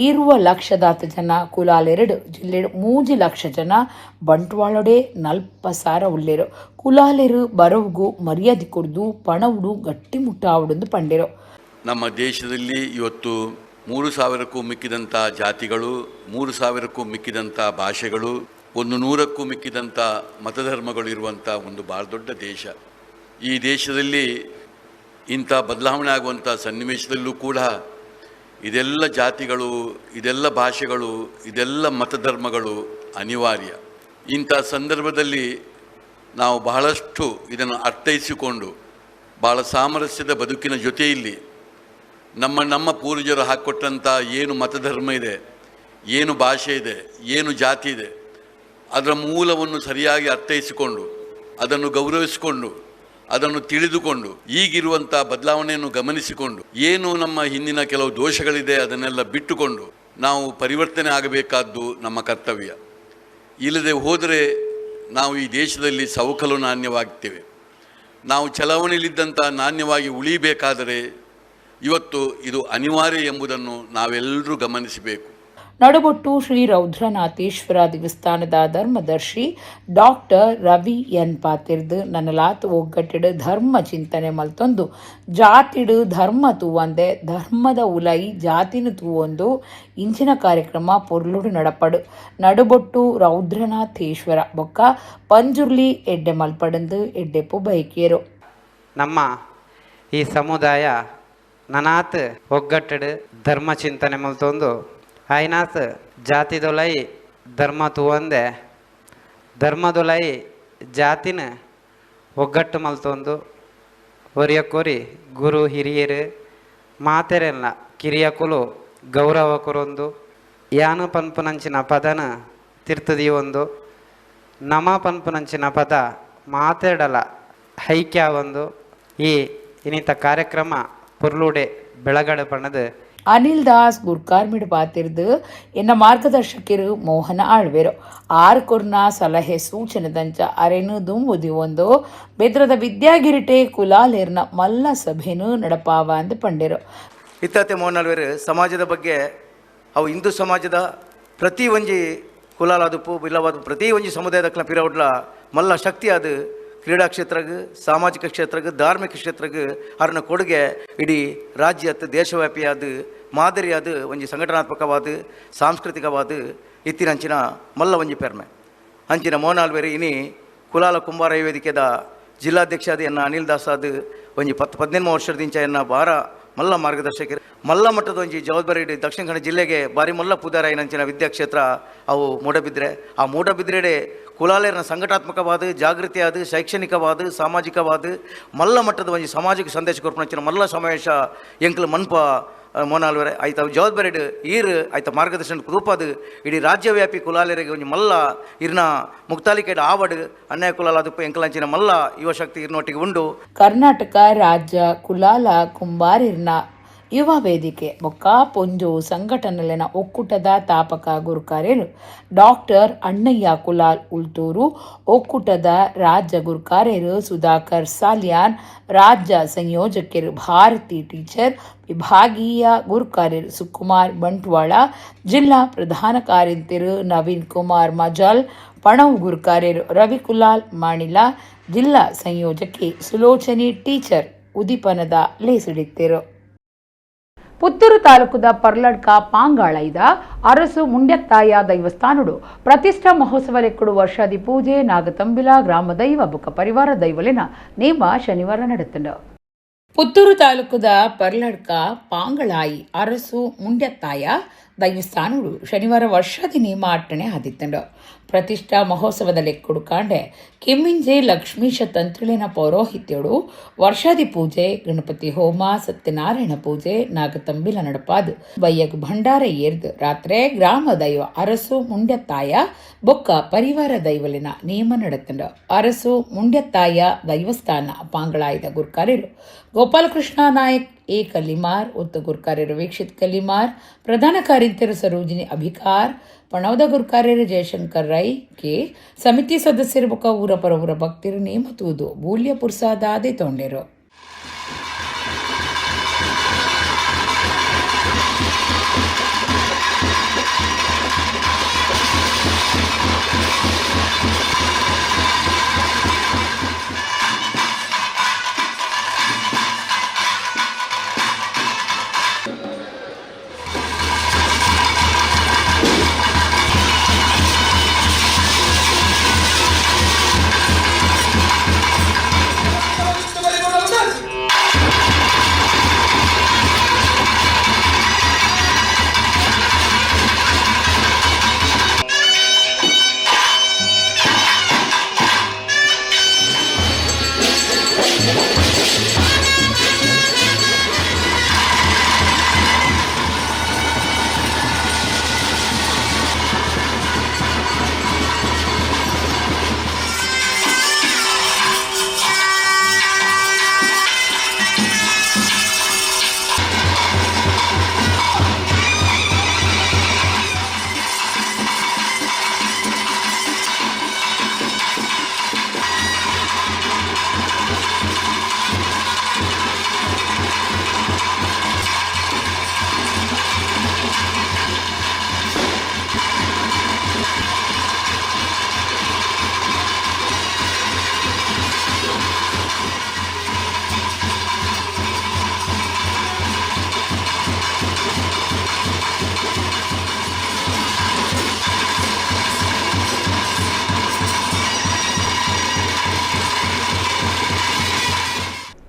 ಇರುವ ಲಕ್ಷದಾತ ಜನ ಕುಲಾಲೆರಡು ಜಿಲ್ಲೆ 3 ಲಕ್ಷ ಜನ ಬಂಟ್ವಾಳಡೆ 40,000 ಉಳ್ಳೇರು ಕುಲಾಲೆರು ಬರವ್ಗೂ ಮರ್ಯಾದೆ ಕೊಡ್ದು ಪಣವುಡು ಗಟ್ಟಿ ಮುಟ್ಟಾವುಡು ಪಂಡೇರು. ನಮ್ಮ ದೇಶದಲ್ಲಿ ಇವತ್ತು 3,000ಕ್ಕೂ ಮಿಕ್ಕಿದಂಥ ಜಾತಿಗಳು, 3,000ಕ್ಕೂ ಮಿಕ್ಕಿದಂಥ ಭಾಷೆಗಳು, 100ಕ್ಕೂ ಮಿಕ್ಕಿದಂಥ ಮತಧರ್ಮಗಳು ಇರುವಂಥ ಒಂದು ಭಾಳ ದೊಡ್ಡ ದೇಶ. ಈ ದೇಶದಲ್ಲಿ ಇಂಥ ಬದಲಾವಣೆ ಆಗುವಂಥ ಸನ್ನಿವೇಶದಲ್ಲೂ ಕೂಡ ಇದೆಲ್ಲ ಜಾತಿಗಳು, ಇದೆಲ್ಲ ಭಾಷೆಗಳು, ಇದೆಲ್ಲ ಮತಧರ್ಮಗಳು ಅನಿವಾರ್ಯ. ಇಂಥ ಸಂದರ್ಭದಲ್ಲಿ ನಾವು ಬಹಳಷ್ಟು ಇದನ್ನು ಅರ್ಥೈಸಿಕೊಂಡು ಭಾಳ ಸಾಮರಸ್ಯದ ಬದುಕಿನ ಜೊತೆಯಲ್ಲಿ ನಮ್ಮ ಪೂರ್ವಜರು ಹಾಕ್ಕೊಟ್ಟಂಥ ಏನು ಮತಧರ್ಮ ಇದೆ, ಏನು ಭಾಷೆ ಇದೆ, ಏನು ಜಾತಿ ಇದೆ, ಅದರ ಮೂಲವನ್ನು ಸರಿಯಾಗಿ ಅರ್ಥೈಸಿಕೊಂಡು ಅದನ್ನು ಗೌರವಿಸಿಕೊಂಡು ಅದನ್ನು ತಿಳಿದುಕೊಂಡು ಈಗಿರುವಂಥ ಬದಲಾವಣೆಯನ್ನು ಗಮನಿಸಿಕೊಂಡು ಏನು ನಮ್ಮ ಹಿಂದಿನ ಕೆಲವು ದೋಷಗಳಿದೆ ಅದನ್ನೆಲ್ಲ ಬಿಟ್ಟುಕೊಂಡು ನಾವು ಪರಿವರ್ತನೆ ಆಗಬೇಕಾದ್ದು ನಮ್ಮ ಕರ್ತವ್ಯ. ಇಲ್ಲದೆ ಹೋದರೆ ನಾವು ಈ ದೇಶದಲ್ಲಿ ಸವಕಲು ನಾಣ್ಯವಾಗ್ತೇವೆ. ನಾವು ಚಲಾವಣೆಯಲ್ಲಿದ್ದಂಥ ನಾಣ್ಯವಾಗಿ ಉಳಿಬೇಕಾದರೆ ಇವತ್ತು ಇದು ಅನಿವಾರ್ಯ ಎಂಬುದನ್ನು ನಾವೆಲ್ಲರೂ ಗಮನಿಸಬೇಕು. ನಡುಬೊಟ್ಟು ಶ್ರೀ ರೌದ್ರನಾಥೇಶ್ವರ ದೇವಸ್ಥಾನದ ಧರ್ಮದರ್ಶಿ ಡಾಕ್ಟರ್ ರವಿ ಎನ್ ಪಾತಿರ್ದು ನನಲಾತ್ ಒಗ್ಗಟ್ಟಿಡು ಧರ್ಮ ಚಿಂತನೆ ಮಲ್ತೊಂದು ಜಾತಿಡು ಧರ್ಮ ತೂವಂದೆ ಧರ್ಮದ ಉಲೈ ಜಾತಿನ ತೂವೊಂದು ಇಂಚಿನ ಕಾರ್ಯಕ್ರಮ ಪೊರ್ಲುಡು ನಡಪಡು ನಡುಬೊಟ್ಟು ರೌದ್ರನಾಥೇಶ್ವರ ಬೊಕ್ಕ ಪಂಜುರ್ಲಿ ಎಡ್ಡೆ ಮಲ್ಪಡಂದು ಎಡ್ಡೆಪ್ಪು ಬೈಕಿಯರು. ನಮ್ಮ ಈ ಸಮುದಾಯ ನನಾತ್ ಒಗ್ಗಟ್ಟಿಡು ಧರ್ಮ ಚಿಂತನೆ ಮಲ್ತೊಂದು ಐನಾತ್ ಜಾತಿದೊಲೈ ಧರ್ಮ ತೂವಂದೆ ಧರ್ಮದೊಲೈ ಜಾತಿನ ಒಗ್ಗಟ್ಟು ಮಲ್ತೊಂದು ಒರಿಯಕೋರಿ ಗುರು ಹಿರಿಯರು ಮಾತೆರೆಲ್ಲ ಕಿರಿಯಕುಲು ಗೌರವ ಕೊರೊಂದು ಯಾನು ಪನ್ಪುನಂಚಿನ ಪದನ ತಿರ್ತದಿ ಒಂದು ನಮ ಪನ್ಪುನಂಚಿನ ಪದ ಮಾತೆಡಲ ಹೈಕ್ಯ ಒಂದು ಈ ಇನ್ನಿತ ಕಾರ್ಯಕ್ರಮ ಪುರ್ಲುಡೆ ಬೆಳಗಡೆ ಪಣದು ಅನಿಲ್ ದಾಸ್ ಗುರ್ಕಾರ್ಮಿಡ್ ಪಾತಿರ್ದು ಎನ್ನ ಮಾರ್ಗದರ್ಶಕರು ಮೋಹನ ಆಳ್ವೆರು ಆರ್ಕೊರ್ನ ಸಲಹೆ ಸೂಚನೆದಂಚ ಅರೆನು ದುಂಬುದಿ ಒಂದು ಬೆದ್ರದ ವಿದ್ಯಾಗಿರಿಟೆ ಕುಲಾಲೇರ್ನ ಮಲ್ಲ ಸಭೆನು ನಡಪಾವ ಅಂದು ಪಂಡೆರು. ಇತ್ತತೆ ಮೋಹನ್ ಆಳ್ವೆರು ಸಮಾಜದ ಬಗ್ಗೆ ಅವು ಹಿಂದೂ ಸಮಾಜದ ಪ್ರತಿ ಒಂಜಿ ಕುಲಾಲಾದುಪ್ಪು ಇಲ್ಲವಾದ ಪ್ರತಿ ಒಂಜಿ ಸಮುದಾಯದ ಪಿರವುಡ್ಲ ಮಲ್ಲ ಶಕ್ತಿ ಅದು ಕ್ರೀಡಾ ಕ್ಷೇತ್ರಗೂ ಸಾಮಾಜಿಕ ಕ್ಷೇತ್ರಗೂ ಧಾರ್ಮಿಕ ಕ್ಷೇತ್ರಗೂ ಅವ್ರನ್ನ ಕೊಡುಗೆ ಇಡೀ ರಾಜ್ಯದ ದೇಶವ್ಯಾಪಿಯಾದ ಮಾದರಿಯಾದ ಒಂಜಿ ಸಂಘಟನಾತ್ಮಕವಾದ ಸಾಂಸ್ಕೃತಿಕವಾದ ಇತ್ತಿನಂಚಿನ ಮಲ್ಲ ಒಂಜಿ ಪೆರ್ಮೆ ಅಂಚಿನ ಮೋಹನ್ ಆಳ್ವೆರು ಇನಿ ಕುಲಾಲ ಕುಂಬಾರ ವೇದಿಕೆದ ಜಿಲ್ಲಾಧ್ಯಕ್ಷ ಎನ್ನ ಅನಿಲ್ ದಾಸ್ ಅದು ಒಂಜಿ 10-15 ವರ್ಷದಿಂದ ಎನ್ನ ಬಾರ ಮಲ್ಲ ಮಾರ್ಗದರ್ಶಕರು ಮಲ್ಲ ಮಟ್ಟದ ಒಂಜಿ ಜವಾಬ್ದಾರಿ ಇಡೀ ದಕ್ಷಿಣ ಕನ್ನಡ ಜಿಲ್ಲೆಗೆ ಬಾರಿ ಮಲ್ಲ ಪುದಾರ ಏನಂಚಿನ ವಿದ್ಯಾಕ್ಷೇತ್ರ ಅವು ಮೂಡಬಿದ್ರೆ ಆ ಮೂಡಬಿದ್ರೆಡೆ ಕುಲಾಲೇರನ ಸಂಘಟಾತ್ಮಕವಾದ ಜಾಗೃತಿಯಾದ ಶೈಕ್ಷಣಿಕವಾದ ಸಾಮಾಜಿಕವಾದ ಮಲ್ಲ ಮಟ್ಟದ ಒಂಜಿ ಸಾಮಾಜಿಕ ಸಂದೇಶ ಕೊರ್ಪುನಂಚಿನ ಮಲ್ಲ ಸಮಾವೇಶ ಎಂಕ್ಲು ಮನ್ಪ ಮೋಹನ್ ಆಳ್ವೆರು ಆಯ್ತು ಅವು ಜವಾಬ್ದಾರಿ ಈರು ಆಯ್ತು ಮಾರ್ಗದರ್ಶನ ರೂಪದು ಇಡೀ ರಾಜ್ಯವ್ಯಾಪಿ ಕುಲಾಲೇರಿಗೆ ಒಂಜಿ ಮಲ್ಲ ಇರ್ನ ಮುಕ್ತಾಲಿಕೆಡ್ ಆವಡು ಅನ್ಯಾಯ ಕುಲಾಲದಪ್ಪ ಎಂಕಲಂಚಿನ ಮಲ್ಲ ಯುವಶಕ್ತಿ ಇರ್ನೊಟ್ಟಿಗೆ ಉಂಡು. ಕರ್ನಾಟಕ ರಾಜ್ಯ ಕುಲಾಲ ಕುಂಬಾರಿರ್ನ ಯುವ ವೇದಿಕೆ ಬೊಕ್ಕ ಪೊಂಜು ಸಂಘಟನೆಲೆನ ಒಕ್ಕೂಟದ ತಾಪಕ ಗುರುಕಾರ್ಯರು ಡಾಕ್ಟರ್ ಅಣ್ಣಯ್ಯ ಕುಲಾಲ್ ಉಲ್ತೂರು, ಒಕ್ಕೂಟದ ರಾಜ್ಯ ಗುರುಕಾರ್ಯರು ಸುಧಾಕರ್ ಸಾಲ್ಯಾನ್, ರಾಜ್ಯ ಸಂಯೋಜಕರು ಭಾರತಿ ಟೀಚರ್, ವಿಭಾಗೀಯ ಗುರುಕಾರ್ಯರು ಸುಕುಮಾರ್ ಬಂಟ್ವಾಳ, ಜಿಲ್ಲಾ ಪ್ರಧಾನ ಕಾರ್ಯಂತರು ನವೀನ್ ಕುಮಾರ್ ಮಜಾಲ್, ಪಣವು ಗುರುಕಾರ್ಯರು ರವಿಕುಲಾಲ್ ಮಾಣಿಲ, ಜಿಲ್ಲಾ ಸಂಯೋಜಕಿ ಸುಲೋಚನಿ ಟೀಚರ್ ಉದಿಪನದ ಲೇಸಿಡಿತ್ತರು. ಪುತ್ತೂರು ತಾಲೂಕದ ಪರ್ಲಡ್ಕ ಪಾಂಗಾಳೈದ ಅರಸು ಮುಂಡ್ಯತ್ತಾಯ ದೈವಸ್ಥಾನುಡು ಪ್ರತಿಷ್ಠಾ ಮಹೋತ್ಸವ ಲೆಕ್ಕಡು ವರ್ಷಾದಿ ಪೂಜೆ ನಾಗತಂಬಿಲ ಗ್ರಾಮ ದೈವ ಬುಕ್ಕ ಪರಿವಾರ ದೈವಲಿನ ನೇಮ ಶನಿವಾರ ನಡೆತಂಡ. ಪುತ್ತೂರು ತಾಲೂಕದ ಪರ್ಲಡ್ಕ ಪಾಂಗಳಾಯಿ ಅರಸು ಮುಂಡ್ಯತ್ತಾಯ ದೈವಸ್ಥಾನುಡು ಶನಿವಾರ ವರ್ಷಾದಿ ನೇಮ ಅಟ್ಟಣೆ ಆದಿತ್ತಂಡ. ಪ್ರತಿಷ್ಠಾ ಮಹೋತ್ಸವದ ಲೆಕ್ಕಡು ಕಾಂಡೆ ಕೆಮ್ಮಿಂಜೆ ಲಕ್ಷ್ಮೀಶ ತಂತ್ರಿಳಿನ ಪೌರೋಹಿತ್ಯಡು ವರ್ಷಾದಿ ಪೂಜೆ, ಗಣಪತಿ ಹೋಮ, ಸತ್ಯನಾರಾಯಣ ಪೂಜೆ, ನಾಗತಂಬಿಲ ನಡಪಾದು ಬಯ್ಯಗ್ ಭಂಡಾರ ಏರ್ದು ರಾತ್ರಿ ಗ್ರಾಮ ದೈವ ಅರಸು ಮುಂಡ್ಯತ್ತಾಯ ಬೊಕ್ಕ ಪರಿವಾರ ದೈವಲಿನ ನೇಮ ನಡೆತಂಡ. ಅರಸು ಮುಂಡ್ಯತ್ತಾಯ ದೈವಸ್ಥಾನ ಪಾಂಗಳಾಯದ ಗುರುಕಾರ್ಯರು ಗೋಪಾಲಕೃಷ್ಣ ನಾಯಕ್, ಎ ಕಲಿಮಾರ್, ಒತ್ತು ಗುರ್ಕಾರ್ಯರು ವೀಕ್ಷಿತ್ ಕಲಿಮಾರ್, ಪ್ರಧಾನ ಕಾರ್ಯಂತರು ಸರೋಜಿನಿ ಅಭಿಕಾರ್, ಪಣವದ ಗುರ್ಕಾರ್ಯರು ಜಯಶಂಕರ್ ರೈ ಕೆ, ಸಮಿತಿ ಸದಸ್ಯರು ಬೊಕ ಊರ ಪರ ಭಕ್ತಿರು ನೇಮತುವುದು ಬೂಲ್ಯ ಪುರ್ಸಾದಾದೆ ತೊಂಡೆರು.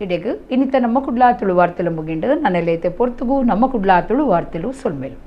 ఇడెగు ఇనిత నమ్మ కుడ్లా తుಳು వార్తలు ముగిండు నన్నలైతే పొర్తుగు నమ్మ కుడ్లా తుಳು వార్తలు సొల్మెలు.